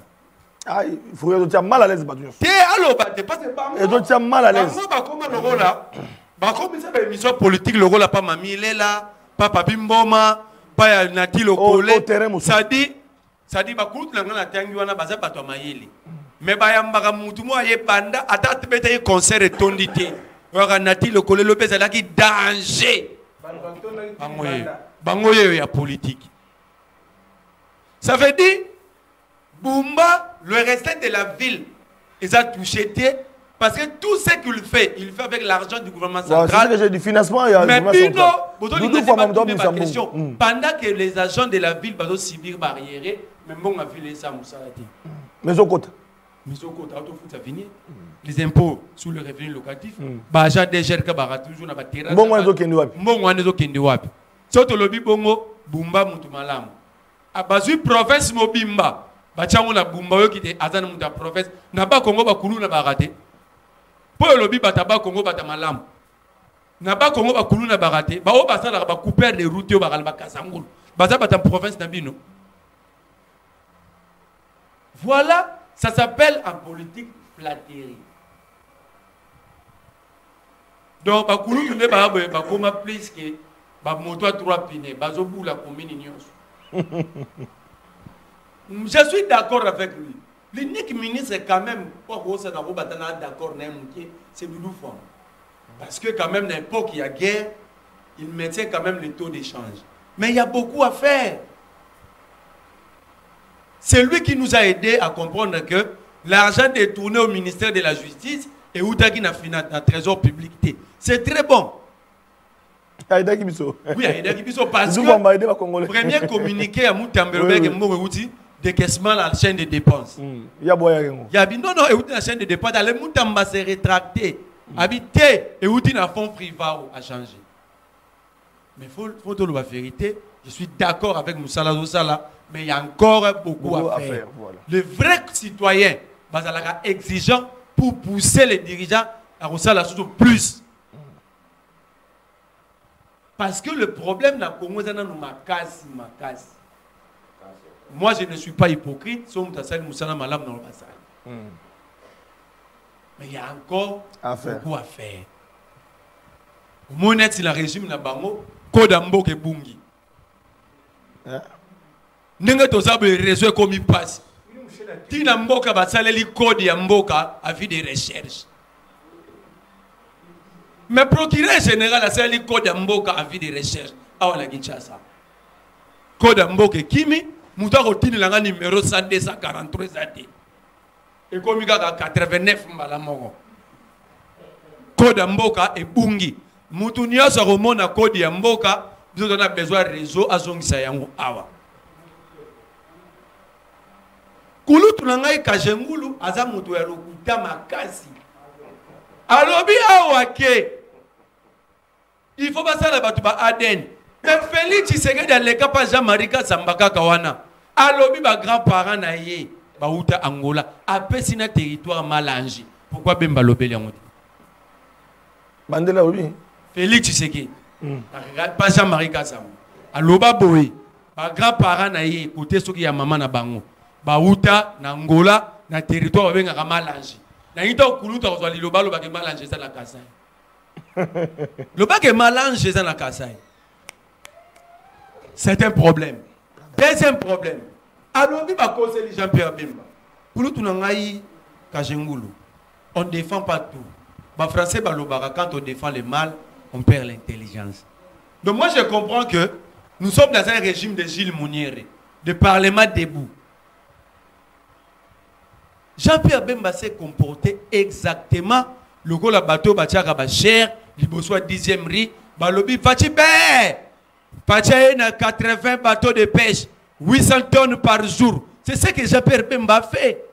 Ah, il faut que tu aies mal à l'aise. Tu as mal à l'aise. Comme ça, une émission politique, le rôle pas Mami Lela, pas Papi Mboma, pas Nati Lokole. Ça dit, bah, mais bah, yamba mutumo aye banda, atat bete concert et tondité. Nati Lokole, le pèse là qui danger. Bangoye ya politique. Ça veut dire, Bumba, le reste de la ville, ils ont touché. Parce que tout ce qu'il fait, il fait avec l'argent du gouvernement central. C'est du financement. Mais pendant que les agents de la ville vont subir barrières, mais bon, on a vu les Samoussarati. Mais au côté. Les impôts sur le revenu locatif. Baja DGR Kabara toujours na batera. Bon, on a kendi wapi. Bon, on a kendi wapi. Soto lobi bongo, Bumba mutumalam. Abazu province mobimba. Bachango na Bumba yo qui était azan muta province. Na ba Congo ba kulu na barate. Pour le lobby bataba Congo batamalam. Na ba Congo ba kulu na barate. Ba o basala ba couper les routes yo ba kalba kasangul. Baza batam province na bino. Voilà, ça s'appelle en politique flatterie. Donc ba kulu ne ba ba koma plus que ba moto à 3 pines, ba zo bula commune nyonso. Je suis d'accord avec lui. L'unique ministre quand même, d'accord, c'est Doudou Fon. Parce que quand même, n'importe qui a guerre, il maintient quand même le taux d'échange. Mais il y a beaucoup à faire. C'est lui qui nous a aidé à comprendre que l'argent détourné au ministère de la Justice et où dans le trésor public, c'est très bon. Oui, parce que premier communiqué à Moutambelberg et Mourouti, décaissement à la chaîne de dépenses. Il y a la chaîne de dépenses. Les Moutamba s'est rétracté. Habité et où un fonds privat a changé. Mais il faut dire la vérité. Je suis d'accord avec Moussala Zosala, mais il y a encore beaucoup à faire. Voilà. Les vrais citoyens, sont exigeants pour pousser les dirigeants à Moussala surtout plus. Parce que le problème dans le Congo, c'est que nous casse. Moi, je ne suis pas hypocrite, sauf que c'est Moussala Malam dans le passage. Mais il y a encore beaucoup à faire. Monnaie, c'est le régime de Bango, Kodambo et Bungi. Nenga tozabe réseau comme il passe. Tina Mboka basale li code ya Mboka à vie de recherche. Mais procureur général a sali code ya Mboka à vie de recherche. Ah on a Kinshasa. Code ya Mboka kimi muta rotine langa numéro 143 zati. Et comme il y a 89 mbala moko. Code ya Mboka et Bungi. Mutu nyasa remona code ya Mboka, nous on a besoin de réseau azongisa yango awa. Kulu tunangai kajengulu aza mutu ya lokuta makasi. alobi awake il faut passer la batuba Aden mais Félix Tshisekedi aleka pa Jean-Marie Kasambaka kawana alobi ba grand-parents na ye ba uta Angola apesi na territoire malangi pourquoi Bemba lobeli yango Mandela oui Félix Tshisekedi pas Jean-Marie Kasambaka aloba boye ba grand-parents na ye côté soki ya mama na bango ba uta na Angola na territoire benga ka malangi na ito kuluta ko liloba loba ke malangi ça na Kasai le bac est malange dans la Kassai. C'est un problème. Deuxième problème. Alors, on va causer Jean-Pierre Bemba. Pour nous, on ne défend pas tout. Les Français, quand on défend le mal, on perd l'intelligence. Donc moi, je comprends que nous sommes dans un régime de Gilles Mouniéré, de parlement debout. Jean-Pierre Bemba s'est comporté exactement le gars la bateau bachaka ba cher liboso 10e riz balobi fachi be fachi na 80 bateaux de pêche 800 tonnes par jour. C'est ce que Jean-Pierre Bemba fait.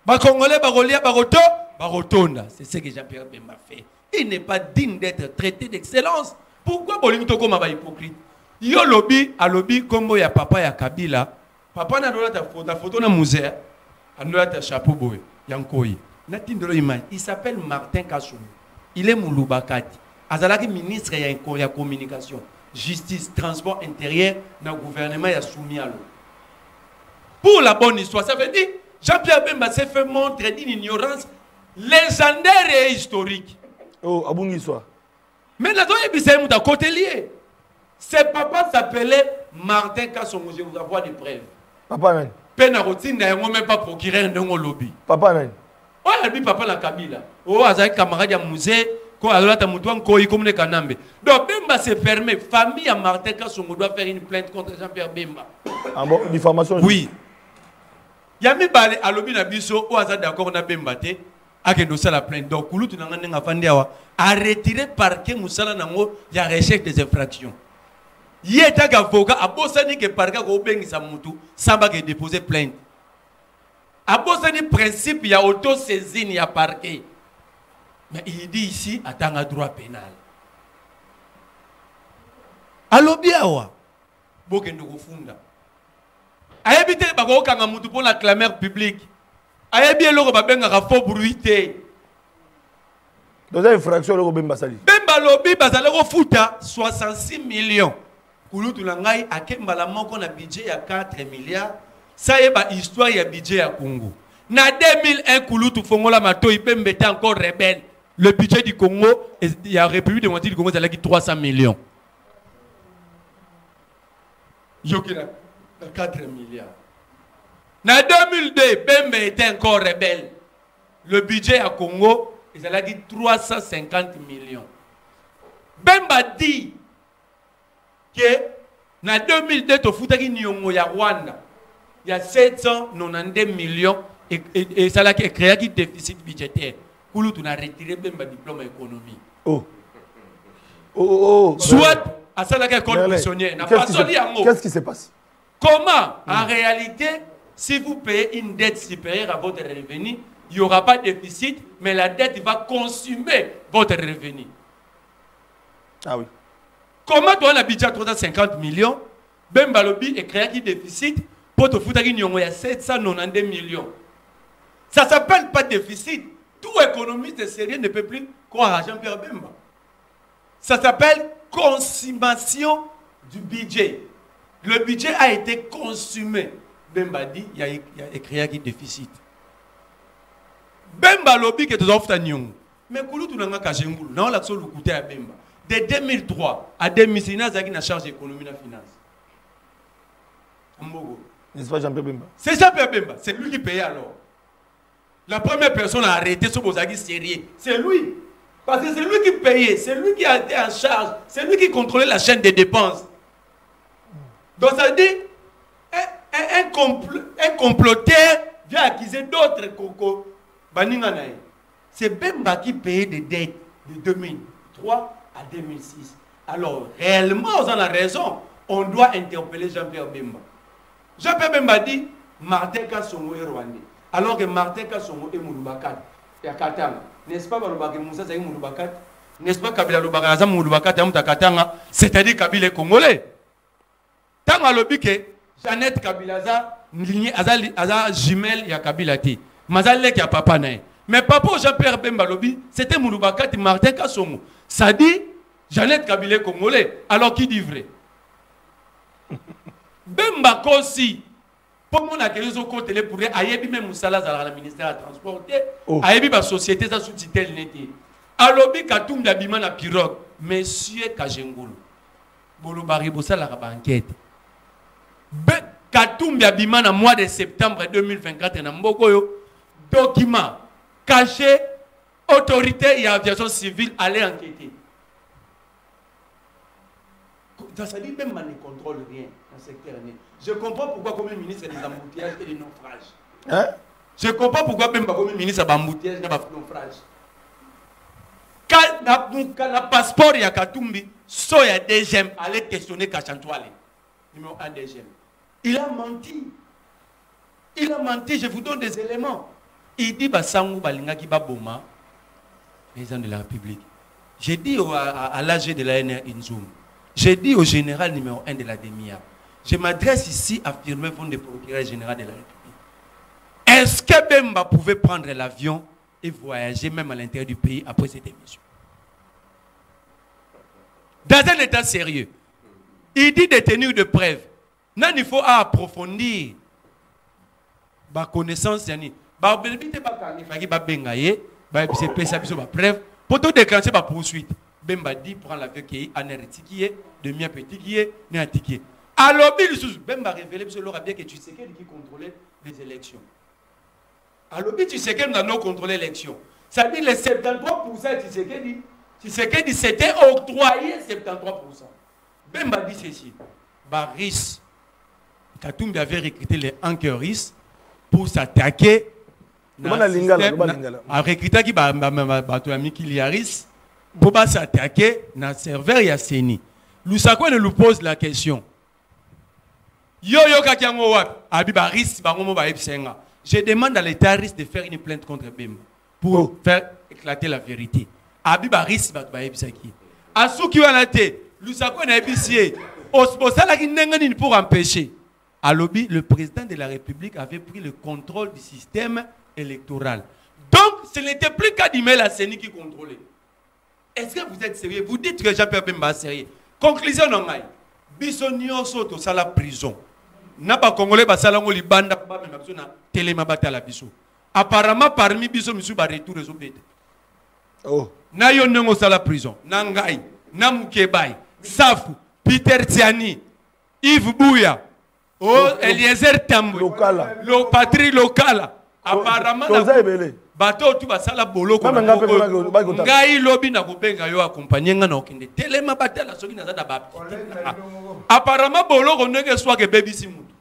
Ba Congolais barolia barotonda, c'est ce que Jean-Pierre Bemba fait. Il n'est pas digne d'être traité d'excellence. Pourquoi bolingi to koma ba hypocrite? Yo lobi alobi kombo ya papa ya Kabila. Papa na dola ta photo na musée. Anola ta chapeau boy. Yankoyi. Il s'appelle Martin Kassoumou. Il est Mouloubakati. Azalaki ministre de la communication, justice, transport intérieur dans le gouvernement il a soumis à l'eau. Pour la bonne histoire, ça veut dire Jean-Pierre Bemba s'est fait montrer d'une ignorance légendaire et historique. Oh, à bonne histoire. Mais là, il y a un côté lié. Ses papa s'appelait Martin Kassoumou. Je vous envoie des preuves. Papa Nan. Penarotine n'a même pas procuré un lobby. Papa Nan. Oh, elle dit papa la Kabila. Oh, azaki camarade ya musée, ko alota mutuan ko ikomune kanambe. Donc Bemba se permet, famille à Martin Kassoumou doit faire une plainte contre Jean-Pierre Bemba. Ah bon, diffamation. Oui. Yami balé alobi na biso o aza d'accord na Bemba te, akendo ça la plainte. Donc kulutu na nga fandi awa a retiré parquet musala nango ya recherche des infractions. Yeta avocat a bosani ke parquet ko bengisa mutu samba ke déposer plainte. A bosani principe il y a auto-saisine, il y a parquet. Mais il dit ici, attends un droit pénal. Alors bien, Bokendo Funda. A évité bako kanga mutu pour la clameur publique. A bien loko babenga faux bruité. Dans une infraction loko Bemba sali. Bemba lobi bazaleko futa 66 millions. Kulutu langai akemba moko na budget ya 4 milliards. Ça y est, histoire, il y a budget à Congo. Na 2001, Kouloutou Fongola Mato, il peut mettre encore rebelle. Le budget du Congo, il y a la République démocratique du Congo, c'est là qui 300 millions. Yokina, 4 milliards. Na 2002, Bembe était encore rebelle. Le budget à Congo, il là qui 350 millions. Bemba dit que na 2002, tu fous qui Nyongo ya Rwanda. Il y a 792 millions et ça a créé un déficit budgétaire. Pour tu as retiré même le diplôme économie. Oh. Oh. Soit à ça la école missionnaire. Qu'est-ce qui se passe? Comment? En réalité, si vous payez une dette supérieure à votre revenu, il n'y aura pas de déficit, mais la dette va consumer votre revenu. Ah oui. Comment tu as un budget à 350 millions? Bemba Lobi est créé un déficit. Pour te foutre il y a 792 millions. Ça ne s'appelle pas déficit. Tout économiste sérieux ne peut plus croire à Jean-Pierre Bemba. Ça s'appelle consommation du budget. Le budget a été consumé. Bemba dit il y a écrit un déficit. Bemba lobby que tu as fait à Nyongo. Mais Koulou tu n'as pas Kajengulu. Non, l'action le coûtait à Bemba. De 2003 à 2006, il y a une charge d'économie et de finance. N'est-ce pas Jean-Pierre Bemba? C'est Jean-Pierre Bemba. C'est lui qui payait alors. La première personne à arrêter ce Bozagi sérieux, c'est lui. Parce que c'est lui qui payait, c'est lui qui a été en charge, c'est lui qui contrôlait la chaîne des dépenses. Donc ça dit, un comploteur vient accuser d'autres cocos. C'est Bemba qui payait des dettes de 2003 à 2006. Alors, réellement, on a raison. On doit interpeller Jean-Pierre Bemba. Jean-Pierre Bemba dit Martin Kassoumou est rwandais. Alors que Martin Kassoumou est Mouloubakati. ya Katanga. N'est-ce pas Balobaki Moussa Zaï Mouloubakat? N'est-ce pas Kabila Lubakaza Mouloubakat Yamuta Katanga? C'est-à-dire Kabila Congolais. Tant à l'obike, Jeannette Kabilaza, lignée Aza jumelle ya Kabila Ti. Mazalek ya papa nae. Mais papa Jean-Pierre Bemba Lobi, c'était Mouloubakat Martin Kassongo. Ça dit Jeannette Kabila Congolais. Alors qui dit vrai? Bemba Kosi. Pour mon accueil au côté pour ayebi même Moussala à la ministère de transport ayebi ba société ça sous titel neti alobi katum d'abima na pirogue monsieur Kajengulu bolo bari bosala ba enquête be katum d'abima na mois de septembre 2024 na mboko yo document caché autorité et aviation civile aller enquêter. Ça dit même ne contrôle rien dans le secteur. Je comprends pourquoi comme ministre des embouteillages et des naufrages. Hein? Je comprends pourquoi même comme ministre des embouteillages et des naufrages. Quand le passeport y a Katumbi, so y a DGM, allez questionner Kachantouale. Numéro 1 DGM. Il a menti. Il a menti, je vous donne des éléments. Il dit Bassangou Balingaki Baboma, président de la République. J'ai dit à l'AG de la NR Inzoom. J'ai dit au général numéro 1 de la DEMIA, je m'adresse ici à affirmer fond de procureur général de la République. Est-ce que Bemba pouvait prendre l'avion et voyager même à l'intérieur du pays après cette émission? Dans un état sérieux, il dit détenir de preuves. Non, il faut approfondir ma connaissance. Pour tout déclencher ma poursuite. Bemba dit prend l'avion qui est anérétique, de mien petit qui est néantiqué. Alors, Bemba révélé que l'on a bien que tu sais qui contrôlait les élections. Alors, tu sais qu'elle n'a pas contrôlé l'élection. Ça dit les 73%, tu sais qu'elle dit c'était octroyé 73%. Bemba dit ceci. Baris, Katumbi avait recruté les enquêristes pour s'attaquer à recruter qui Liaris pour s'attaquer dans le serveur Yasseni. Lusako nous pose la question. Je demande à l'État risque de faire une plainte contre Bemba pour faire éclater la vérité. Abiba risque de faire Asuki Wanate, Lusako n'a épicié. Pour empêcher. À l'objet, le président de la République avait pris le contrôle du système électoral. Donc, ce n'était plus Kadimel Asseni qui contrôlait. Est-ce que vous êtes sérieux? Vous dites que Jean-Pierre Bemba est sérieux. Conclusion non mai. Bisonio soto sala prison. N'a pas congolais basalango libanda ba même na telema batala biso. Apparemment parmi biso misu ba retour les obétés. Oh. Na yo nengo sala prison. Na ngai, na Mukebai, Safu, Peter Tiani, Yves Bouya, oh Eliezer Tambo. Lo patrie locale. Apparemment bateau tu vas sala boloko ngai lobi na kobenga yo accompagner nga na okende telema batala soki na zada ba apparemment boloko ndenge soit que baby simutu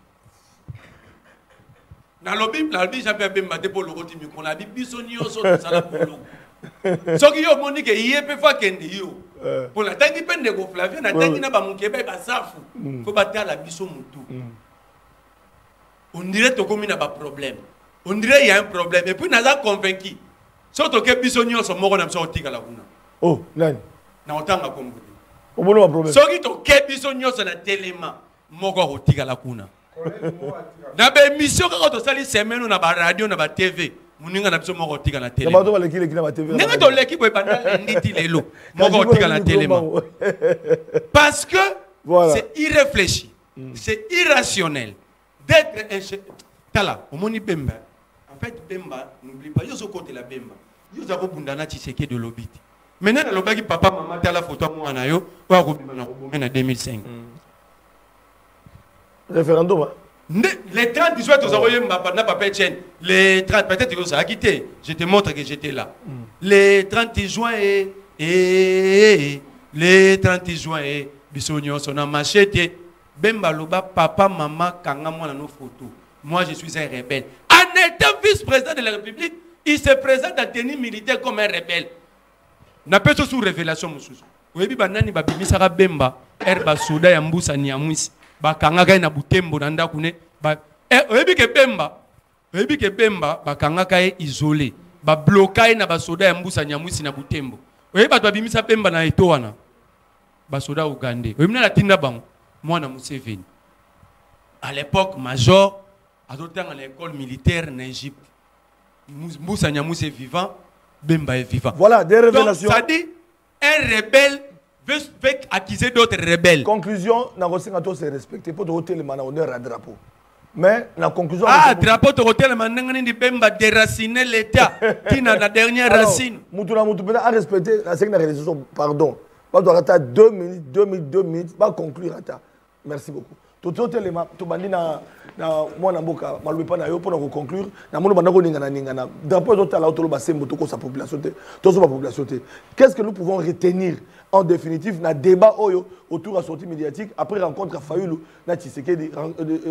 na lobi Jean-Pierre Bemba te boloko ti mi kona biso nyonso sala boloko soki yo monique yé pe fa kende yo pour la tangi pende ko Flavien na tangi na ba Mukebe ba Safu faut batala biso mutu on dirait to komi na ba problème. On dirait qu'il y a un problème. Et puis, nous avons convaincu. Surtout que Bissonio sont morts dans le tigre la Guna. Oh, non. Non, on a compris. On a un problème. Surtout que Bissonio sont dans l'élément mort au tigre la Guna. Dans l'émission, quand on s'allie semaine, on a la radio, on a la TV. On a un mort au tigre la télé. On a l'équipe la télé. On a l'équipe la télé. Parce que c'est irréfléchi. C'est irrationnel d'être un chef. Tala, on m'a dit Bemba. En fait, Bemba, n'oublie pas, il y a ce côté la Bemba. Il y a un Tshisekedi de l'obit. Maintenant, le bagi papa, maman, tu as la photo à moi, en 2005. Référendum, hein? Les 30 juin, tu as envoyé ma papa Etienne. Les 30, peut-être que ça a quitté. Je te montre que j'étais là. Les 30 juin les 30 juin et Bissonio, son machete. Bemba, loba, papa, maman, kanga, moi, dans nos photos. Moi, je suis un rebelle. En étant vice-président de la République, il se présente en tenue militaire comme un rebelle. N'a pas sous révélation, monsieur. Vous avez dit, Babimi Sara Bemba, Herba Souda, Yamboussa, Niamouis, Bakanga, Nabutembo, Nanda Kune. Vous avez dit que Bemba, Bakanga est isolé. ba bloquer na ba soda ya mbusa nyamwisi na Butembo. Oye bato babimisa Pemba na eto wana. Ba soda Ugandais. Oye mna la tinda bango mwana Museveni. À l'époque major à l'école militaire en Égypte. Mbusa nyamwisi est vivant, Bemba est vivant. Voilà des révélations. Donc ça dit un rebelle veut accuser d'autres rebelles. Conclusion, na kosinga to se respecter pour te le mana honneur à drapeau. Mais la conclusion drapeau to hotel mananga ndi Bemba déraciner l'état qui na la dernière racine. Mutuna mutu pena à respecter la cinquième réalisation pardon. Pas doit attendre 2 minutes, pas conclure ata. Merci beaucoup. Toto telema to bandi na mwana mboka malubi pa na yo pour conclure na mono banda ko ningana drapeau total auto lo basembo to ko sa population te to so population te. Qu'est-ce que nous pouvons retenir en définitive na débat autour de la sortie médiatique après rencontre à Fayoulou na Tshisekedi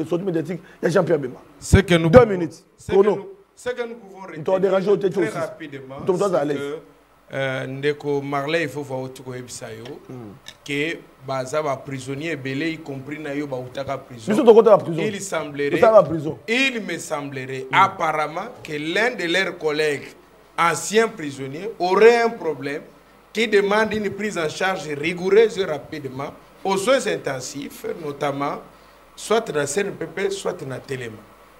sortie médiatique il y a Jean-Pierre Bemba. C'est que nous 2 minutes. Ce que nous pouvons retenir très rapidement, Ndeko Marley il faut voir autour de Ebisayo que baza ba prisonnier belé y compris na yo ba utaka prison. Il me semblerait apparemment que l'un de leurs collègues anciens prisonniers aurait un problème qui demande une prise en charge rigoureuse et rapidement aux soins intensifs, notamment soit dans la CNPP, soit dans la Téléma,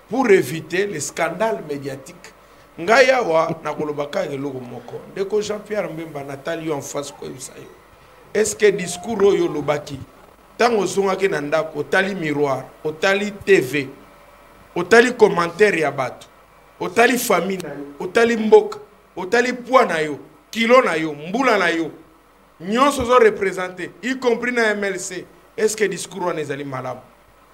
pour éviter les scandales médiatiques. Ngaya wa na kolobaka eloko moko. Ndeko Jean-Pierre Mbemba Nathalie en face ko isayo. Est-ce que discours oyo lobaki tango zongaki na ndako otali miroir, otali TV, otali commentaire ya bato, otali famille na yo, otali mboka, otali poids na yo, kilo na yo, mbula na yo. Nyonso zo représenter, y compris na MLC. Est-ce que discours wana ezali malamu?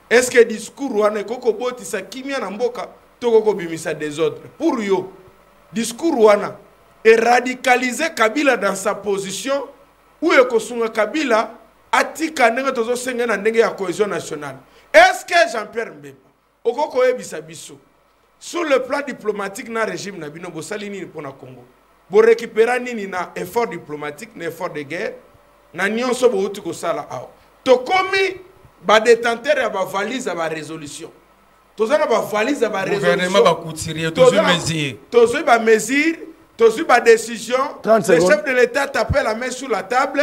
Est-ce que discours wana koko botisa kimia na mboka toko bimisa des autres? Pour yo, discours wana est radicalisé Kabila dans sa position où ekosunga Kabila atika ndenge tozo senga na ndenge ya cohésion nationale. Est-ce que Jean-Pierre Mbemba okoko ebisa biso sur le plan diplomatique na régime na bino bosali nini pona Congo? Bo récupérer nini na effort diplomatique, na effort de guerre na nyonso bo uti ko sala awo. To komi ba détenteur ya ba valise ya ba résolution. Tozana ba valise ya ba résolution. Gouvernement ba couturier tozo mesure. Tozo ba mesure, tozo ba décision. Le chef de l'État tapait la main sur la table.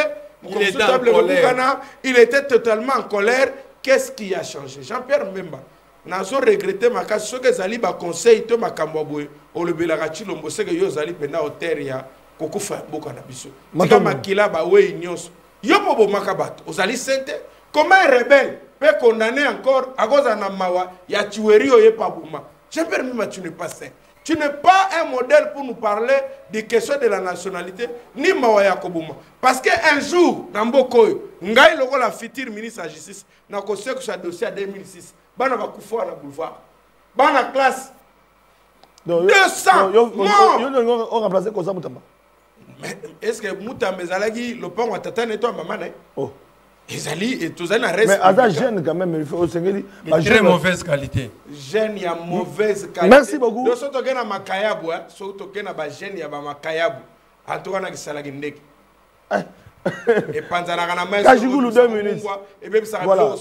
Il était en colère. Il était totalement en colère. Qu'est-ce qui a changé? Jean-Pierre Mbemba nazo regretté makasi soki ezali ba conseil to makambo boye olobelaka Chilombo seke yo zali pena hauteur ya kokufa mboka na biso tika makila ba we nyonso yo bobo makabato ozali sente comment un rebelle peut condamner encore à cause na mawa ya tuerie oye pabuma. Jean-Pierre Mbemba, tu n'es pas sain. Tu n'es pas un modèle pour nous parler des questions de la nationalité ni mawa ya kobuma parce que un jour dans Mbokoyo ngai loko la futur ministre de la justice na ko seko sa dossier en 2006 bana ba kufa na boulevard bana classe 200 on remplacer Kosa Mutamba. Mais est-ce que Mutamba ezalaki le pont atata neto maman né? Oh ezali et tous na reste. Mais Ada jeune quand même il faut sengeli très mauvaise qualité. Jeune ya mauvaise qualité. Merci beaucoup. Do soto kena makayabu soto kena ba jeune ya ba makayabu antoka na kisalaki ndeki. Et panzana na main. Kajigulu 2 minutes. Voilà.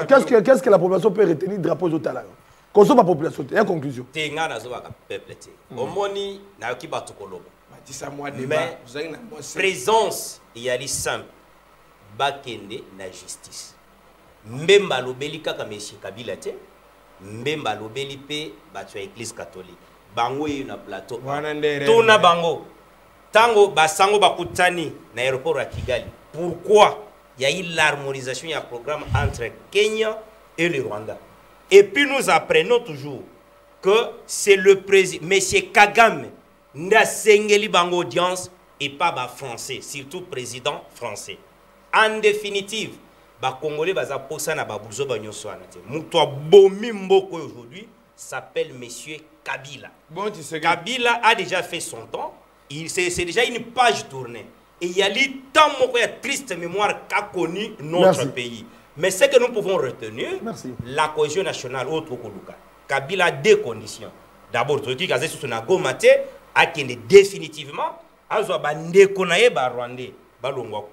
Qu'est-ce que la population peut retenir drapeau au talent? Koso ba population en conclusion. Tenga na zo ba peuple te. Omoni na ki ba tokoloba. Batisa moi débat. Vous avez na présence yali simple. Bakende na justice. Mbemba lobeli kaka monsieur Kabila te. Mbemba lobeli pe bato ya église catholique. Bango ye na plateau. Tona bango. Tango basango bakutani na aéroport à Kigali. Pourquoi il y a eu l'harmonisation du programme entre Kenya et le Rwanda? Et puis nous apprenons toujours que c'est le président, M. Kagame, n'a sengeli bango audience et pas ba français, surtout président français. En définitive, ba Congolais baza posa na babuzo ba nyonso anate. Muto bomi mboko aujourd'hui s'appelle M. Kabila. Bon, tu sais Kabila a déjà fait son temps. C'est déjà une page tournée. Et il y a eu tant de triste mémoire qu'a connu notre pays. Mais ce que nous pouvons retenir, la cohésion nationale, autre Koluka. Kabila a deux conditions. D'abord, ce qui a été sur Nagomate, a qui définitivement, a Rwandais,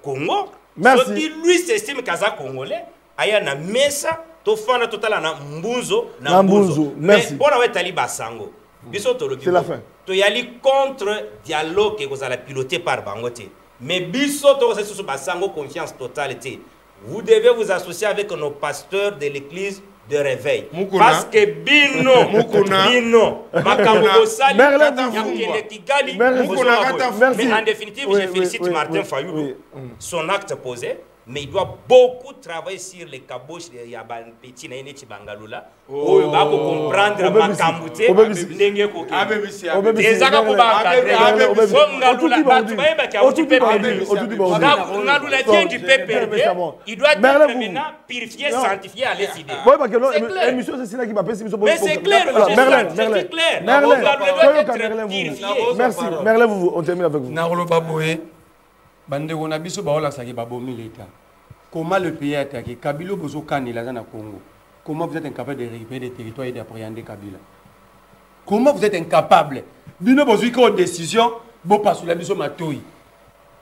Congo. Merci. Lui s'estime Kaza Congolais, aya na mesa, tofana totala na mbunzo, na mbunzo. Merci. Mais on a Taliba Sango. C'est la fin. Tu y aller contre dialogue que vous allez piloter par Bangote. Mais biso to c'est basango confiance totale. Vous devez vous associer avec nos pasteurs de l'église de réveil. Mukuna. Parce que Bino, Bino, Makambo Sali, Kigali, mais en définitive, je félicite Martin Fayoulou, son acte posé. Mais il doit beaucoup travailler sur les caboches de Yaban Petit Naïnechi Bangalula. Oh, il va comprendre ma cambouté. N'engue koke. Les aga pour il doit être maintenant purifié, sanctifié, aller cider. Mais c'est clair, c'est clair. Merci. Merlin, on termine avec vous. Narolo Baboué. Bandeko na biso baola saki babomi l'État. Comment le pays a attaqué? Kabila bozo kanila dans le Congo. Comment vous êtes incapable de récupérer des territoires et d'appréhender Kabila? Comment vous êtes incapable? Bino bozo une décision, bo pas sous la biso matoi.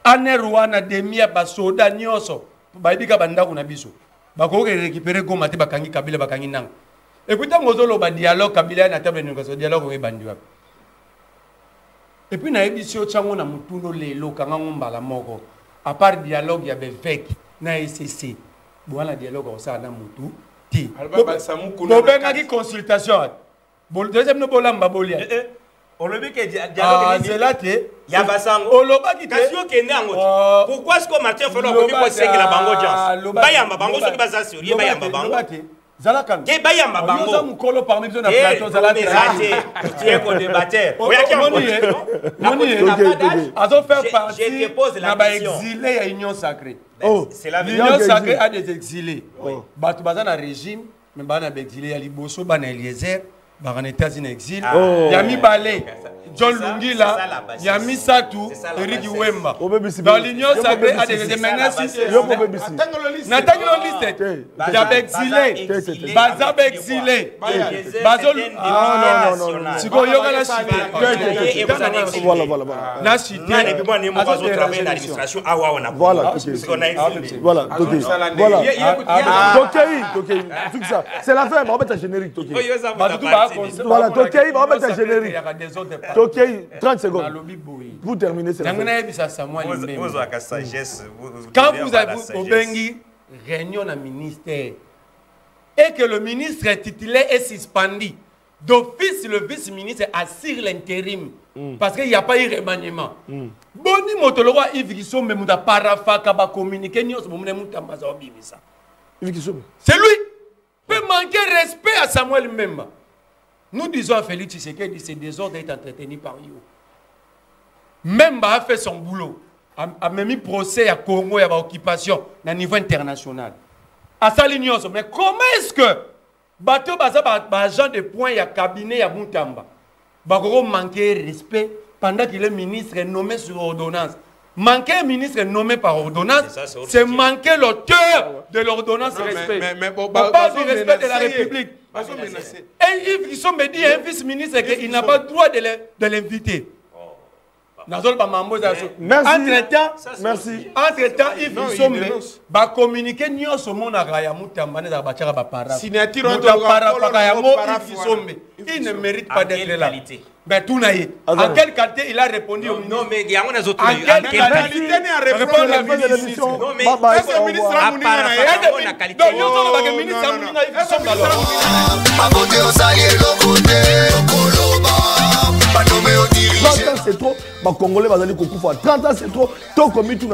Ane Rwanda demia basoda nyoso. Baidika bandako na biso. Bako récupérer Goma te bakangi Kabila bakangi nang. Écoutez ngozolo ba dialogue Kabila na table de négociation dialogue avec bandiwa. Et puis, na édition tchango na mutuno lelo kanga ngombala moko. À part dialogue, il y avait VEC, na SCC. Bon, la dialogue au sein na mutu. Ti. Bon, ben consultation. Bon, deuxième no bolamba bolia. On le dit que dialogue. Ah, c'est là te. Yabasango. Oloba ki te. Kasio kende ango. Pourquoi est-ce que Martin Fayulu a commis pour que la bango jazz? Bayamba bango so ki bazasi ori bayamba bango. Zalakan. Ke bayamba bango. Yoza mukolo parmi biso na plateau zalate. Tu es co-débatteur. Oya ki Moni. Azo faire partie. Je te pose la question. Exilé à Union Sacrée. Oh, c'est la L'Union Sacrée a des exilés. Batu bazana régime, mais bana exilé ya Liboso, bana Eliezer, bana États-Unis exil. Yami Balé, John Lungila, Yami Satou, Eric Wemba. Dans l'Union Sacrée a des menaces. N'attends le liste. Yab exilé, Bazab exilé, Bazol. Non. Si vous avez la cité, Voilà. la cité. Voilà. C'est la fin, on va mettre un générique. Voilà, Tokei, on va mettre un générique. Tokei, 30 secondes. Vous terminez, c'est la fin. Quand vous avez au Bengi, réunion à ministère, et que le ministre titulaire est suspendu, d'office, le vice-ministre assure l'intérim. Parce qu'il n'y a pas eu remaniement. Boni Motolowa Yves Kissombe Mouta Parafa Kaba communiqué Nyos Boumne Mouta Mazaobi Misa. C'est lui. Peut manquer respect à Samuel Memba. Nous disons à Félix Tshisekedi, ce désordre est entretenu par you. Memba a fait son boulot. A même mis procès à Congo et à l'occupation à niveau international. À Salignos, mais comment est-ce que bateau baza agent de point il y a cabinet à Moutamba Bakoro manquer respect pendant qu'il est ministre nommé sur ordonnance. Manquer ministre nommé par ordonnance, c'est manquer l'auteur de l'ordonnance respect. Pas du respect de la République. Et ils sont me dit un vice-ministre qu'il n'a pas le droit de l'inviter. Merci. Entre-temps, ils sont communiquer nous sur mon il ne mérite pas d'être là. Mais tout n'a eu. En quelle qualité il a répondu au non, mais il y a un autre. En quelle qualité il a répondu à la ministre? Non, mais est-ce ministre c'est trop, Congolais, 30 ans c'est trop, tant comme tout